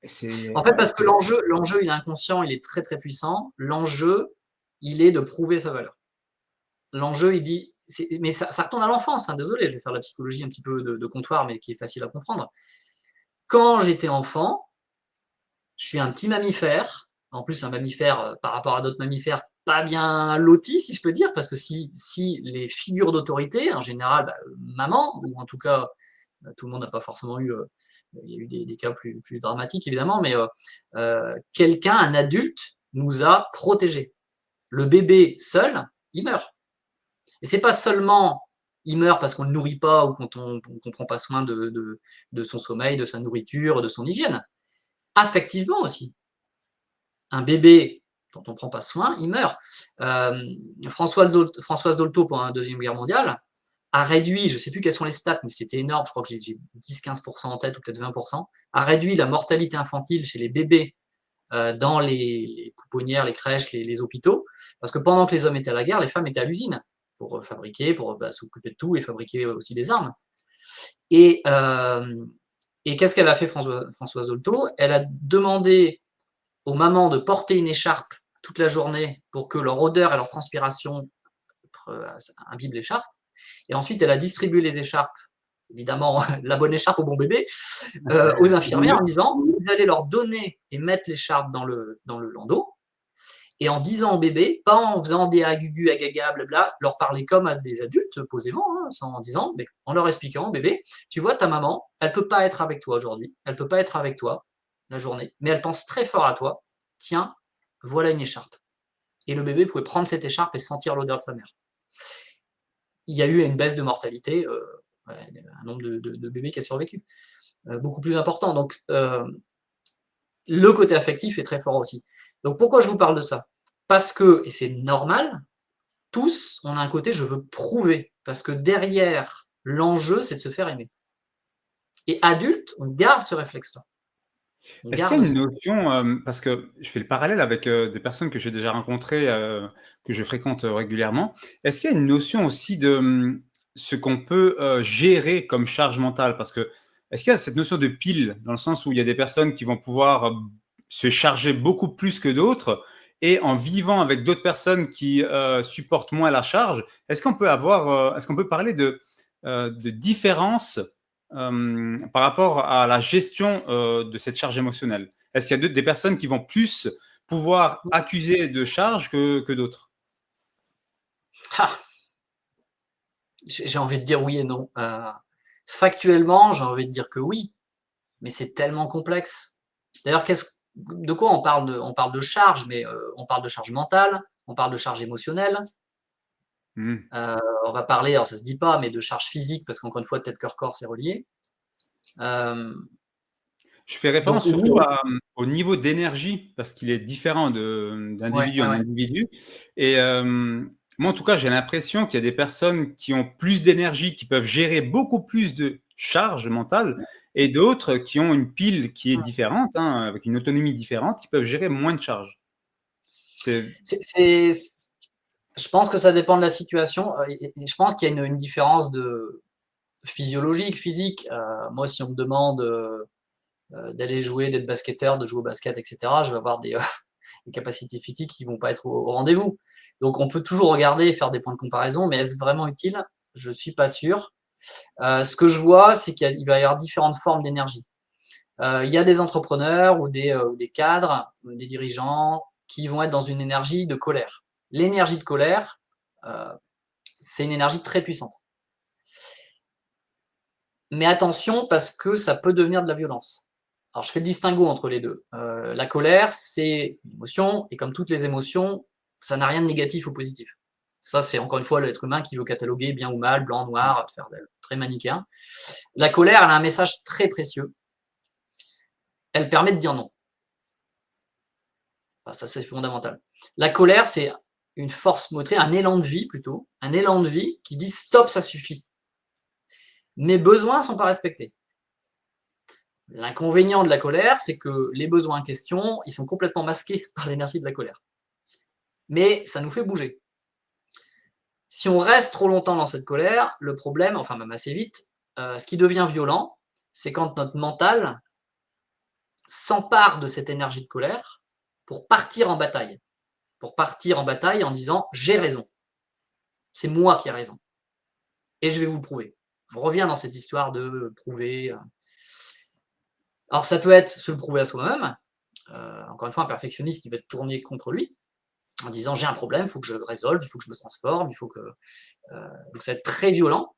[SPEAKER 1] C'est,
[SPEAKER 2] En fait, parce que l'enjeu, il est inconscient, il est très très puissant. L'enjeu, il est de prouver sa valeur. L'enjeu, il dit, mais ça retourne à l'enfance. Hein, désolé, je vais faire la psychologie un petit peu de comptoir, mais qui est facile à comprendre. Quand j'étais enfant, je suis un petit mammifère. En plus, un mammifère par rapport à d'autres mammifères, pas bien loti, si je peux dire, parce que si les figures d'autorité, en général, maman, ou en tout cas, tout le monde n'a pas forcément eu, il y a eu des cas plus dramatiques évidemment, mais quelqu'un, un adulte, nous a protégés. Le bébé seul, il meurt. Et c'est pas seulement il meurt parce qu'on ne le nourrit pas ou quand on ne prend pas soin de son sommeil, de sa nourriture, de son hygiène. Affectivement aussi. Un bébé dont on ne prend pas soin, il meurt. Françoise Dolto, pendant la Deuxième Guerre mondiale, a réduit, je ne sais plus quelles sont les stats, mais c'était énorme, je crois que j'ai 10-15% en tête, ou peut-être 20%, a réduit la mortalité infantile chez les bébés dans les pouponnières, les crèches, les hôpitaux, parce que pendant que les hommes étaient à la guerre, les femmes étaient à l'usine pour fabriquer, pour s'occuper de tout et fabriquer aussi des armes. Et qu'est-ce qu'elle a fait, Françoise Dolto? Elle a demandé aux mamans de porter une écharpe toute la journée pour que leur odeur et leur transpiration imbibent l'écharpe. Et ensuite, elle a distribué les écharpes, évidemment la bonne écharpe au bon bébé, aux infirmières en disant vous allez leur donner et mettre l'écharpe dans le landau. Et en disant au bébé, pas en faisant des agugus, agaga, blabla, leur parler comme à des adultes, posément, hein, en disant, mais en leur expliquant au bébé, tu vois, ta maman, elle peut pas être avec toi aujourd'hui, elle peut pas être avec toi la journée, mais elle pense très fort à toi. Tiens, voilà une écharpe. Et le bébé pouvait prendre cette écharpe et sentir l'odeur de sa mère. Il y a eu une baisse de mortalité, un nombre de bébés qui a survécu, beaucoup plus important. Donc, le côté affectif est très fort aussi. Donc, pourquoi je vous parle de ça? Parce que, et c'est normal, tous, on a un côté je veux prouver, parce que derrière, l'enjeu, c'est de se faire aimer. Et adulte, on garde ce réflexe-là.
[SPEAKER 1] est-ce qu'il y a une notion, parce que je fais le parallèle avec des personnes que j'ai déjà rencontrées, que je fréquente régulièrement. Est-ce qu'il y a une notion aussi de ce qu'on peut gérer comme charge mentale? Parce que est-ce qu'il y a cette notion de pile, dans le sens où il y a des personnes qui vont pouvoir se charger beaucoup plus que d'autres, et en vivant avec d'autres personnes qui supportent moins la charge, est-ce qu'on peut est-ce qu'on peut parler de différence par rapport à la gestion de cette charge émotionnelle? Est-ce qu'il y a des personnes qui vont plus pouvoir accuser de charge que d'autres?
[SPEAKER 2] Ah, j'ai envie de dire oui et non. Factuellement, j'ai envie de dire que oui, mais c'est tellement complexe. D'ailleurs, de quoi on parle de charge, mais on parle de charge mentale, on parle de charge émotionnelle.
[SPEAKER 1] Mmh.
[SPEAKER 2] On va parler, alors ça se dit pas, mais de charge physique, parce qu'encore une fois, tête, cœur, corps, c'est relié.
[SPEAKER 1] Je fais
[SPEAKER 2] Donc
[SPEAKER 1] référence
[SPEAKER 2] oui,
[SPEAKER 1] surtout au niveau d'énergie, parce qu'il est différent
[SPEAKER 2] ouais,
[SPEAKER 1] d'individu
[SPEAKER 2] ouais,
[SPEAKER 1] en
[SPEAKER 2] ouais.
[SPEAKER 1] individu. Et moi, en tout cas, j'ai l'impression qu'il y a des personnes qui ont plus d'énergie, qui peuvent gérer beaucoup plus de charge mentale, et d'autres qui ont une pile qui est différente, hein, avec une autonomie différente, qui peuvent gérer moins de charge. C'est
[SPEAKER 2] Je pense que ça dépend de la situation. Et je pense qu'il y a une différence physiologique, physique. Moi, si on me demande d'aller jouer, d'être basketteur, de jouer au basket, etc., je vais avoir des capacités physiques qui vont pas être au rendez-vous. Donc, on peut toujours regarder et faire des points de comparaison, mais est-ce vraiment utile? Je suis pas sûr. Ce que je vois, c'est qu'il va y avoir différentes formes d'énergie. Il y a des entrepreneurs ou des cadres, des dirigeants qui vont être dans une énergie de colère. L'énergie de colère, euh, c'est une énergie très puissante. Mais attention, parce que ça peut devenir de la violence. Alors, je fais le distinguo entre les deux. La colère, c'est une émotion, et comme toutes les émotions, ça n'a rien de négatif ou positif. Ça, c'est encore une fois l'être humain qui veut cataloguer bien ou mal, blanc, noir, faire très manichéen. La colère, elle a un message très précieux. Elle permet de dire non. Enfin, ça, c'est fondamental. La colère, c'est une force motrice, un élan de vie plutôt, un élan de vie qui dit stop, ça suffit. Mes besoins ne sont pas respectés. L'inconvénient de la colère, c'est que les besoins en question, ils sont complètement masqués par l'énergie de la colère. Mais ça nous fait bouger. Si on reste trop longtemps dans cette colère, le problème, enfin même assez vite, ce qui devient violent, c'est quand notre mental s'empare de cette énergie de colère pour partir en bataille. Pour partir en bataille en disant « j'ai raison, c'est moi qui ai raison, et je vais vous le prouver ». On revient dans cette histoire de prouver. Alors ça peut être se le prouver à soi-même. Encore une fois, un perfectionniste, il va être tourné contre lui, en disant « j'ai un problème, il faut que je le résolve, il faut que je me transforme, il faut que… ». Donc ça va être très violent.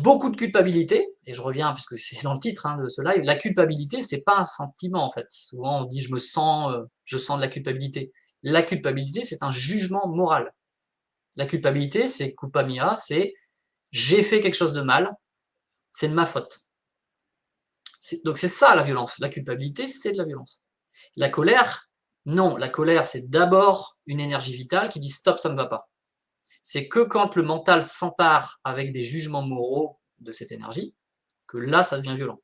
[SPEAKER 2] Beaucoup de culpabilité, et je reviens, puisque c'est dans le titre de ce live, la culpabilité, c'est pas un sentiment en fait. Souvent on dit je sens de la culpabilité. La culpabilité, c'est un jugement moral. La culpabilité, c'est culpa mia, c'est j'ai fait quelque chose de mal, c'est de ma faute. Donc c'est ça la violence. La culpabilité, c'est de la violence. La colère, non. La colère, c'est d'abord une énergie vitale qui dit stop, ça ne va pas. C'est que quand le mental s'empare avec des jugements moraux de cette énergie, que là, ça devient violent.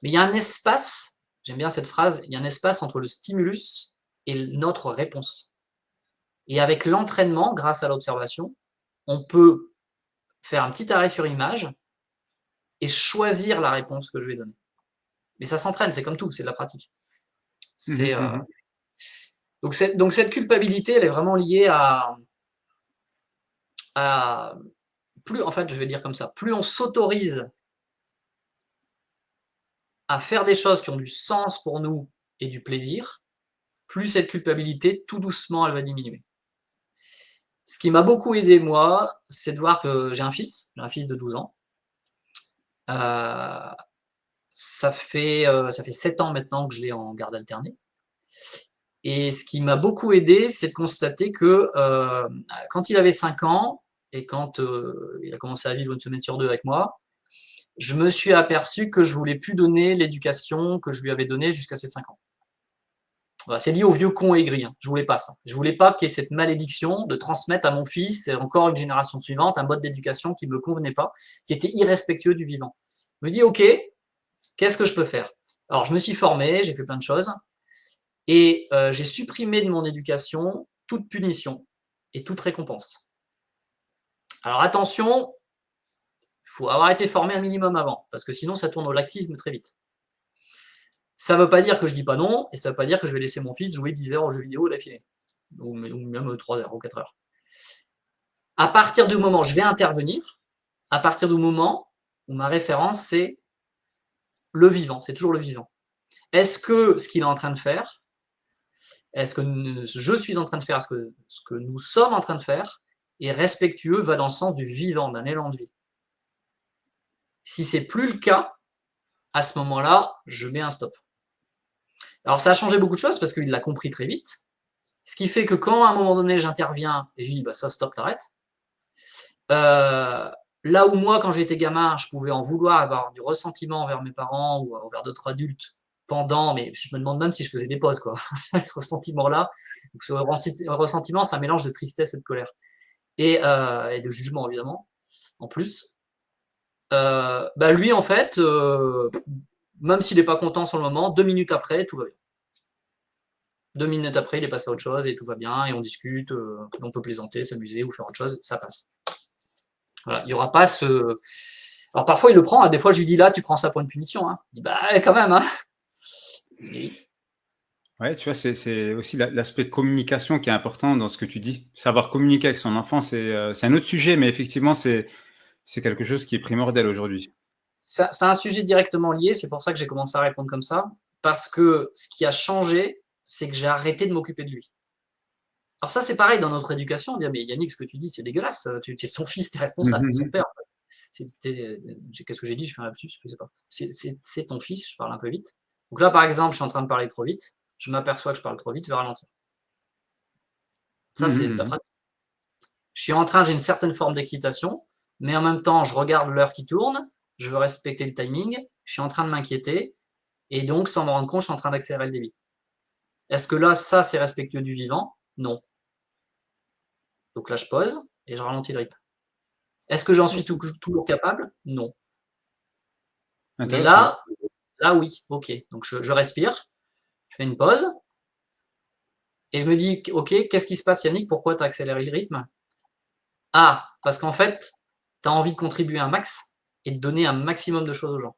[SPEAKER 2] Mais il y a un espace, j'aime bien cette phrase, il y a un espace entre le stimulus et notre réponse. Et avec l'entraînement, grâce à l'observation, on peut faire un petit arrêt sur image et choisir la réponse que je vais donner. Mais ça s'entraîne, c'est comme tout, c'est de la pratique. C'est, donc cette culpabilité, elle est vraiment liée à plus, en fait, je vais dire comme ça, plus on s'autorise à faire des choses qui ont du sens pour nous et du plaisir, plus cette culpabilité, tout doucement, elle va diminuer. Ce qui m'a beaucoup aidé, moi, c'est de voir que j'ai un fils de 12 ans. Ça fait 7 ans maintenant que je l'ai en garde alternée. Et ce qui m'a beaucoup aidé, c'est de constater que quand il avait 5 ans et quand il a commencé à vivre une semaine sur deux avec moi, je me suis aperçu que je voulais plus donner l'éducation que je lui avais donnée jusqu'à ses 5 ans. Voilà, c'est lié au vieux con aigri. Je voulais pas ça. Je voulais pas qu'il y ait cette malédiction de transmettre à mon fils et encore une génération suivante un mode d'éducation qui me convenait pas, qui était irrespectueux du vivant. Je me dis ok, qu'est-ce que je peux faire? Alors je me suis formé, j'ai fait plein de choses et j'ai supprimé de mon éducation toute punition et toute récompense. Alors attention, il faut avoir été formé un minimum avant, parce que sinon ça tourne au laxisme très vite. Ça ne veut pas dire que je dis pas non, et ça ne veut pas dire que je vais laisser mon fils jouer 10 heures aux jeux vidéo d'affilée, ou même 3 heures ou 4 heures. À partir du moment où je vais intervenir, à partir du moment où ma référence, c'est le vivant, c'est toujours le vivant. Est-ce que ce qu'il est en train de faire, est-ce que je suis en train de faire, est-ce que ce que nous sommes en train de faire est respectueux, va dans le sens du vivant, d'un élan de vie? Si c'est plus le cas, à ce moment-là, je mets un stop. Alors ça a changé beaucoup de choses parce qu'il l'a compris très vite, ce qui fait que quand à un moment donné j'interviens et je lui dis bah ça stop, t'arrêtes. Là où moi quand j'étais gamin, je pouvais en vouloir avoir du ressentiment envers mes parents ou envers d'autres adultes pendant, mais je me demande même si je faisais des pauses quoi. Ce ressentiment-là, ce ressentiment, c'est un mélange de tristesse et de colère et de jugement évidemment en plus. Bah lui en fait, même s'il n'est pas content sur le moment, 2 minutes après, tout va bien. 2 minutes après, il est passé à autre chose et tout va bien, et on discute, on peut plaisanter, s'amuser ou faire autre chose, ça passe. Voilà, il n'y aura pas ce… Alors parfois il le prend, des fois je lui dis là, tu prends ça pour une punition. Il dit bah quand même. Et…
[SPEAKER 1] Ouais, tu vois, c'est aussi l'aspect communication qui est important dans ce que tu dis. Savoir communiquer avec son enfant, c'est un autre sujet, mais effectivement, c'est quelque chose qui est primordial aujourd'hui.
[SPEAKER 2] C'est un sujet directement lié, c'est pour ça que j'ai commencé à répondre comme ça, parce que ce qui a changé, c'est que j'ai arrêté de m'occuper de lui. Alors ça, c'est pareil dans notre éducation, on dit mais Yannick, ce que tu dis, c'est dégueulasse, tu es son fils, tu es responsable, tu es son père. Qu'est-ce que j'ai dit? Je fais un lapsus, je sais pas. C'est ton fils, je parle un peu vite. Donc là, par exemple, je suis en train de parler trop vite, je m'aperçois que je parle trop vite, je vais ralentir. Ça, c'est de la pratique. Je suis en train, j'ai une certaine forme d'excitation, mais en même temps, je regarde l'heure qui tourne, je veux respecter le timing, je suis en train de m'inquiéter, et donc, sans me rendre compte, je suis en train d'accélérer le débit. Est-ce que là, ça, c'est respectueux du vivant? Non. Donc là, je pose et je ralentis le rythme. Est-ce que j'en suis toujours capable? Non. Mais
[SPEAKER 1] Intéressant.
[SPEAKER 2] là, oui, ok. Donc je respire, je fais une pause et je me dis, ok, qu'est-ce qui se passe, Yannick? Pourquoi tu as accéléré le rythme? Ah, parce qu'en fait, tu as envie de contribuer un max et de donner un maximum de choses aux gens.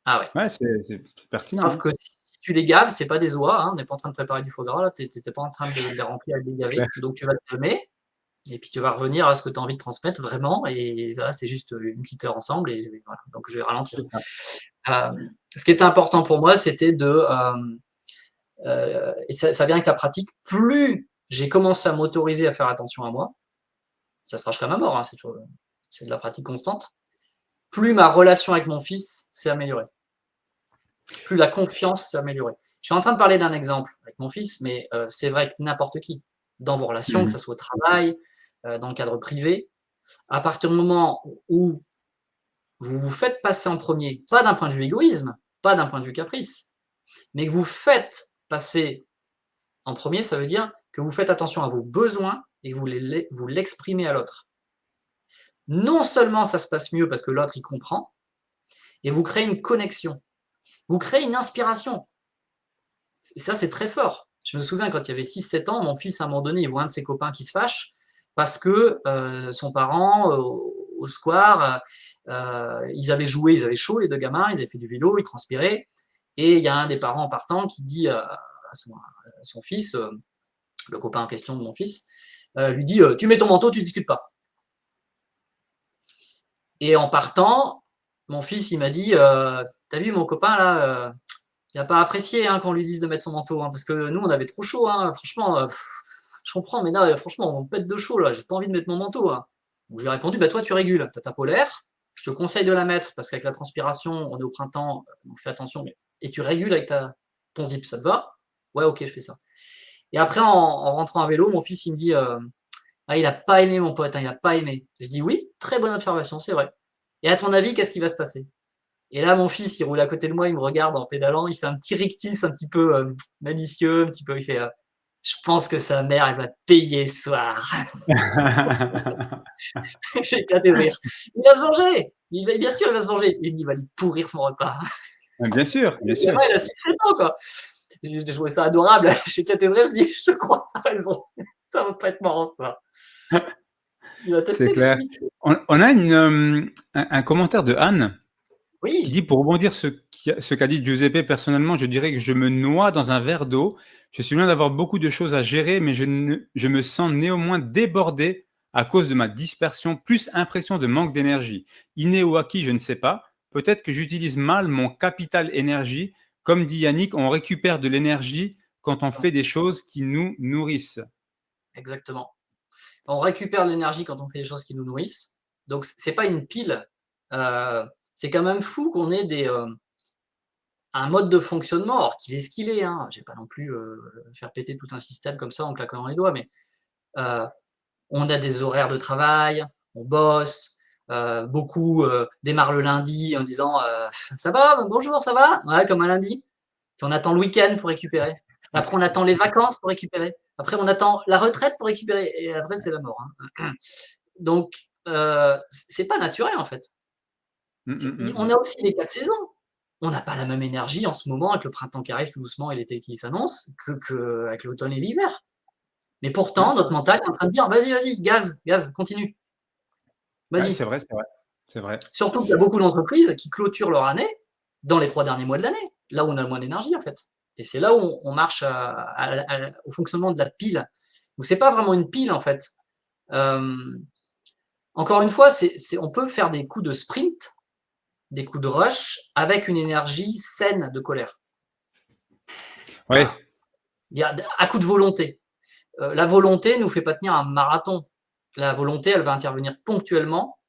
[SPEAKER 2] Ah ouais.
[SPEAKER 1] Ouais, c'est pertinent,
[SPEAKER 2] Sauf
[SPEAKER 1] hein.
[SPEAKER 2] que si tu les gaves, c'est pas des oies, hein, on n'est pas en train de préparer du foie gras, là, tu étais pas en train de les remplir et de les
[SPEAKER 1] C'est clair.
[SPEAKER 2] gaver. Donc tu vas te calmer et puis tu vas revenir à ce que tu as envie de transmettre vraiment et ça, c'est juste une petite heure ensemble et voilà, donc je vais ralentir.
[SPEAKER 1] C'est ça.
[SPEAKER 2] Ce qui était important pour moi, c'était et ça vient avec la pratique, plus j'ai commencé à m'autoriser à faire attention à moi, ça sera jusqu'à ma mort, hein, c'est de la pratique constante, plus ma relation avec mon fils s'est améliorée. Plus la confiance s'est améliorée. Je suis en train de parler d'un exemple avec mon fils, mais c'est vrai que n'importe qui, dans vos relations, que
[SPEAKER 1] Mmh.
[SPEAKER 2] ça soit au travail, dans le cadre privé, à partir du moment où vous vous faites passer en premier, pas d'un point de vue égoïsme, pas d'un point de vue caprice, mais que vous faites passer en premier, ça veut dire que vous faites attention à vos besoins et que vous l'exprimez à l'autre. Non seulement ça se passe mieux parce que l'autre il comprend, et vous créez une connexion, vous créez une inspiration. Et ça, c'est très fort. Je me souviens quand il y avait 6-7 ans, mon fils, à un moment donné, il voit un de ses copains qui se fâche parce que son parent, au square, ils avaient joué, ils avaient chaud, les deux gamins, ils avaient fait du vélo, ils transpiraient. Et il y a un des parents en partant qui dit à son fils, le copain en question de mon fils, lui dit tu mets ton manteau, tu ne discutes pas. Et en partant, mon fils, il m'a dit t'as vu mon copain là il n'a pas apprécié hein, qu'on lui dise de mettre son manteau, hein, parce que nous, on avait trop chaud. Hein, franchement, je comprends, mais là, franchement, on pète de chaud. Là, j'ai pas envie de mettre mon manteau. Hein. Donc, j'ai répondu, bah, toi, tu régules. Tu as ta polaire. Je te conseille de la mettre parce qu'avec la transpiration, on est au printemps, donc fais attention. Et tu régules avec ton zip. Ça te va? Ouais, ok, je fais ça. Et après, en rentrant à vélo, mon fils, il me dit ah, il n'a pas aimé mon pote, hein, il n'a pas aimé. Je dis oui, très bonne observation, c'est vrai. Et à ton avis, qu'est-ce qui va se passer? Et là, mon fils, il roule à côté de moi, il me regarde en pédalant, il fait un petit rictus un petit peu malicieux, un petit peu, il fait je pense que sa mère, elle va payer ce soir. J'ai éclaté de rire. Il va se venger. Bien sûr, il va se venger. Il me dit, il va lui pourrir son repas.
[SPEAKER 1] Bien sûr, bien
[SPEAKER 2] Le
[SPEAKER 1] sûr.
[SPEAKER 2] gamin, il a 6-7 ans, quoi. J'ai trouvé ça adorable. J'ai éclaté de rire, je dis, je crois, t'as raison. Ça va pas être marrant, ça. Il va
[SPEAKER 1] C'est
[SPEAKER 2] tester les
[SPEAKER 1] clair.
[SPEAKER 2] limites.
[SPEAKER 1] On a un commentaire de Anne qui
[SPEAKER 2] Oui,
[SPEAKER 1] dit, pour rebondir ce qu'a dit Giuseppe, personnellement, je dirais que je me noie dans un verre d'eau. Je suis loin d'avoir beaucoup de choses à gérer, mais je me sens néanmoins débordé à cause de ma dispersion, plus impression de manque d'énergie. Inné ou acquis, je ne sais pas. Peut-être que j'utilise mal mon capital énergie. Comme dit Yannick, on récupère de l'énergie quand on fait des choses qui nous nourrissent.
[SPEAKER 2] exactement. On récupère de l'énergie quand on fait des choses qui nous nourrissent. Donc, c'est pas une pile. C'est quand même fou qu'on ait un mode de fonctionnement, alors qu'il est ce qu'il est. Hein. Je ne vais pas non plus faire péter tout un système comme ça en claquant les doigts, mais euh, on a des horaires de travail, on bosse. Beaucoup démarrent le lundi en disant ça va, bonjour, ça va? Ouais, comme un lundi. Puis on attend le week-end pour récupérer. Après, on attend les vacances pour récupérer. Après, on attend la retraite pour récupérer. Et après, c'est la mort. Hein. Donc, c'est pas naturel en fait. On a aussi les 4 saisons. On n'a pas la même énergie en ce moment avec le printemps qui arrive tout doucement et l'été qui s'annonce qu'avec l'automne et l'hiver. Mais
[SPEAKER 1] Ouais,
[SPEAKER 2] pourtant,
[SPEAKER 1] c'est
[SPEAKER 2] notre
[SPEAKER 1] vrai.
[SPEAKER 2] mental est en train de dire vas-y, vas-y, gaz, gaz, continue,
[SPEAKER 1] Ouais,
[SPEAKER 2] vas-y.
[SPEAKER 1] c'est vrai, c'est vrai. C'est vrai.
[SPEAKER 2] Surtout qu'il y a beaucoup d'entreprises qui clôturent leur année dans les 3 derniers mois de l'année, là où on a le moins d'énergie en fait. Et c'est là où on marche au fonctionnement de la pile. Donc c'est pas vraiment une pile en fait. Euh, Encore une fois, on peut faire des coups de sprint, des coups de rush avec une énergie saine de colère. Voilà.
[SPEAKER 1] Ouais,
[SPEAKER 2] À coup de volonté. La volonté ne nous fait pas tenir un marathon. La volonté, elle va intervenir ponctuellement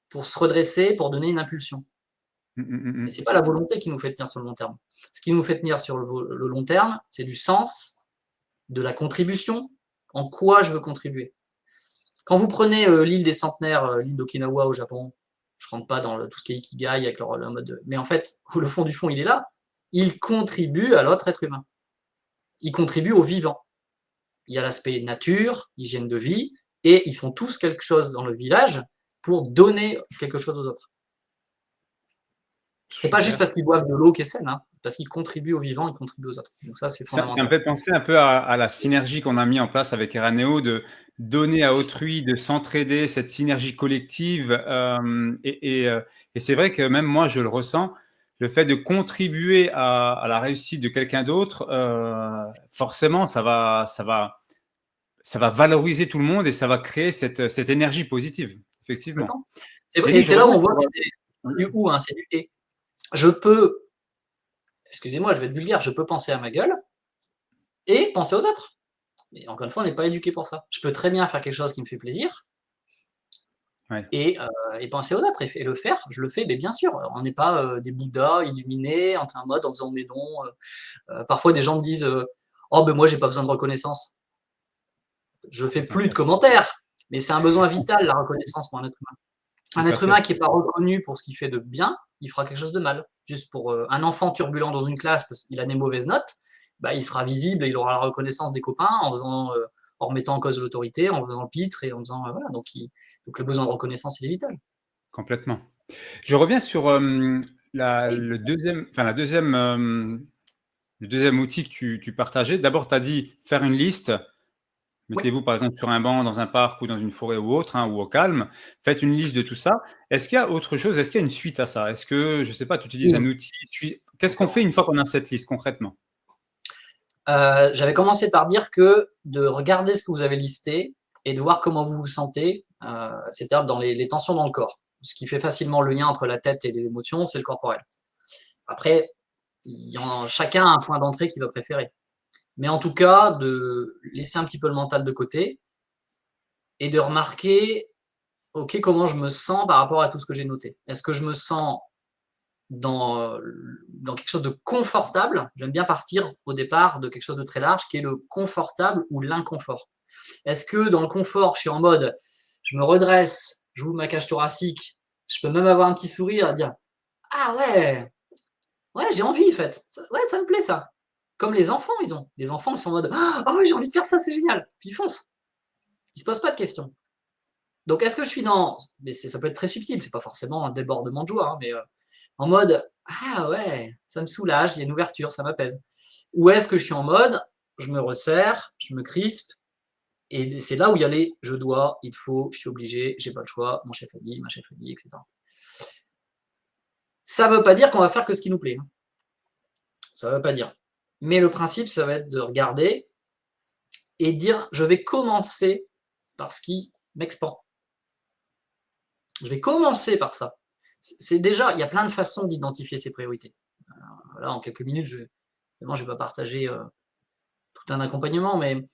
[SPEAKER 2] pour se redresser, pour donner une impulsion. Mais ce n'est pas la volonté qui nous fait tenir sur le long terme. Ce qui nous fait tenir sur le long terme, c'est du sens, de la contribution, en quoi je veux contribuer. Quand vous prenez l'île des centenaires, l'île d'Okinawa au Japon, je ne rentre pas dans tout ce qui est Ikigai avec leur mode. Mais en fait, le fond du fond, il est là. ils contribuent à l'autre être humain. Ils contribuent au vivant. Il y a l'aspect nature, hygiène de vie, et ils font tous quelque chose dans le village pour donner quelque chose aux autres. C'est pas juste
[SPEAKER 1] Super.
[SPEAKER 2] parce qu'ils boivent de l'eau qui est saine, hein, parce qu'ils contribuent au vivant, ils contribuent aux autres. Donc ça, c'est
[SPEAKER 1] Ça me
[SPEAKER 2] fondamental.
[SPEAKER 1] fait penser un peu à la synergie qu'on a mis en place avec Eraneo, de donner à autrui, de s'entraider, cette synergie collective, et c'est vrai que même moi, je le ressens, le fait de contribuer à la réussite de quelqu'un d'autre, forcément, ça va valoriser tout le monde et ça va créer cette énergie positive, effectivement.
[SPEAKER 2] Complètement.
[SPEAKER 1] Yannick,
[SPEAKER 2] Et
[SPEAKER 1] je
[SPEAKER 2] c'est là où
[SPEAKER 1] reviens
[SPEAKER 2] on voit
[SPEAKER 1] sur,
[SPEAKER 2] que c'est du ou, hein, c'est du et. Je peux, excusez-moi, je vais être vulgaire, je peux penser à ma gueule et penser aux autres. Mais encore une fois, on n'est pas éduqué pour ça. Je peux très bien faire quelque chose qui me fait plaisir
[SPEAKER 1] ouais,
[SPEAKER 2] et penser aux autres et le faire, je le fais, mais bien sûr, on n'est pas des bouddhas illuminés en train de mode en faisant mes dons. Parfois, des gens me disent oh, ben moi, j'ai pas besoin de reconnaissance. Je fais plus de
[SPEAKER 1] essentiel,
[SPEAKER 2] commentaires, mais c'est un besoin vital, la reconnaissance pour un être humain.
[SPEAKER 1] tout
[SPEAKER 2] Un
[SPEAKER 1] à
[SPEAKER 2] être humain
[SPEAKER 1] fait.
[SPEAKER 2] qui n'est pas reconnu pour ce qu'il fait de bien, il fera quelque chose de mal. Juste pour un enfant turbulent dans une classe parce qu'il a des mauvaises notes, bah, il sera visible et il aura la reconnaissance des copains en remettant en cause l'autorité, en faisant le pitre et en faisant voilà. Donc le besoin de reconnaissance il est vital.
[SPEAKER 1] Complètement. Je reviens sur
[SPEAKER 2] Oui,
[SPEAKER 1] le deuxième outil que tu partageais. D'abord, tu as dit faire une liste.
[SPEAKER 2] oui.
[SPEAKER 1] Mettez-vous par exemple sur un banc, dans un parc ou dans une forêt ou autre, hein, ou au calme. Faites une liste de tout ça. Est-ce qu'il y a autre chose? Est-ce qu'il y a une suite à ça? Est-ce que, je ne sais pas, tu utilises un
[SPEAKER 2] Ouh,
[SPEAKER 1] outil? Qu'est-ce qu'on fait une fois qu'on a cette liste concrètement?
[SPEAKER 2] J'avais commencé par dire que de regarder ce que vous avez listé et de voir comment vous vous sentez, c'est-à-dire dans les tensions dans le corps. Ce qui fait facilement le lien entre la tête et les émotions, c'est le corporel. Après, chacun a un point d'entrée qu'il va préférer. Mais en tout cas, de laisser un petit peu le mental de côté et de remarquer, ok, comment je me sens par rapport à tout ce que j'ai noté. Est-ce que je me sens dans, dans quelque chose de confortable? J'aime bien partir au départ de quelque chose de très large qui est le confortable ou l'inconfort. Est-ce que dans le confort, je suis en mode, je me redresse, j'ouvre ma cage thoracique, je peux même avoir un petit sourire et dire, ah ouais, ouais, j'ai envie en fait, ouais, ça me plaît ça. Comme les enfants, ils ont. Les enfants, ils sont en mode, ah ouais, j'ai envie de faire ça, c'est génial. Puis ils foncent. Ils se posent pas de questions. Donc, est-ce que je suis dans, mais ça peut être très subtil, c'est pas forcément un débordement de joie, hein, mais en mode, ah ouais, ça me soulage, il y a une ouverture, ça m'apaise. Ou est-ce que je suis en mode, je me resserre, je me crispe, et c'est là où il y a les je dois, il faut, je suis obligé, j'ai pas le choix, mon chef a dit, ma chef a dit, etc. Ça veut pas dire qu'on va faire que ce qui nous plaît, hein. Ça veut pas dire. Mais le principe, ça va être de regarder et dire, je vais commencer par ce qui m'expand. Je vais commencer par ça. C'est déjà, il y a plein de façons d'identifier ses priorités. Là, en quelques minutes, je ne vais pas partager tout un accompagnement, mais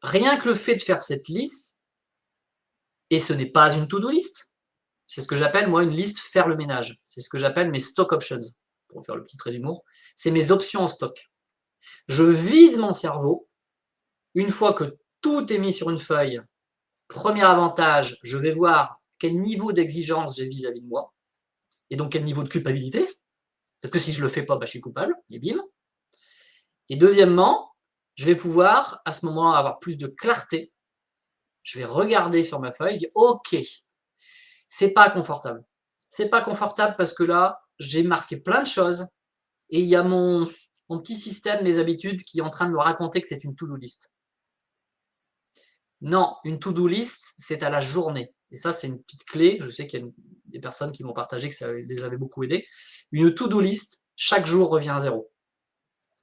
[SPEAKER 2] rien que le fait de faire cette liste, et ce n'est pas une to-do list, c'est ce que j'appelle, moi, une liste faire le ménage. C'est ce que j'appelle mes stock options, pour faire le petit trait d'humour. C'est mes options en stock. Je vide mon cerveau, une fois que tout est mis sur une feuille. Premier avantage, je vais voir quel niveau d'exigence j'ai vis-à-vis de moi, et donc quel niveau de culpabilité. Parce que si je ne le fais pas, bah, je suis coupable, et bim. Et deuxièmement, je vais pouvoir à ce moment avoir plus de clarté. Je vais regarder sur ma feuille, je dis ok, c'est pas confortable. C'est pas confortable parce que là, j'ai marqué plein de choses et il y a mon petit système, mes habitudes, qui est en train de me raconter que c'est une to-do list. Non, une to-do list, c'est à la journée. Et ça, c'est une petite clé. Je sais qu'il y a des personnes qui m'ont partagé que ça les avait beaucoup aidés. Une to-do list, chaque jour revient à zéro.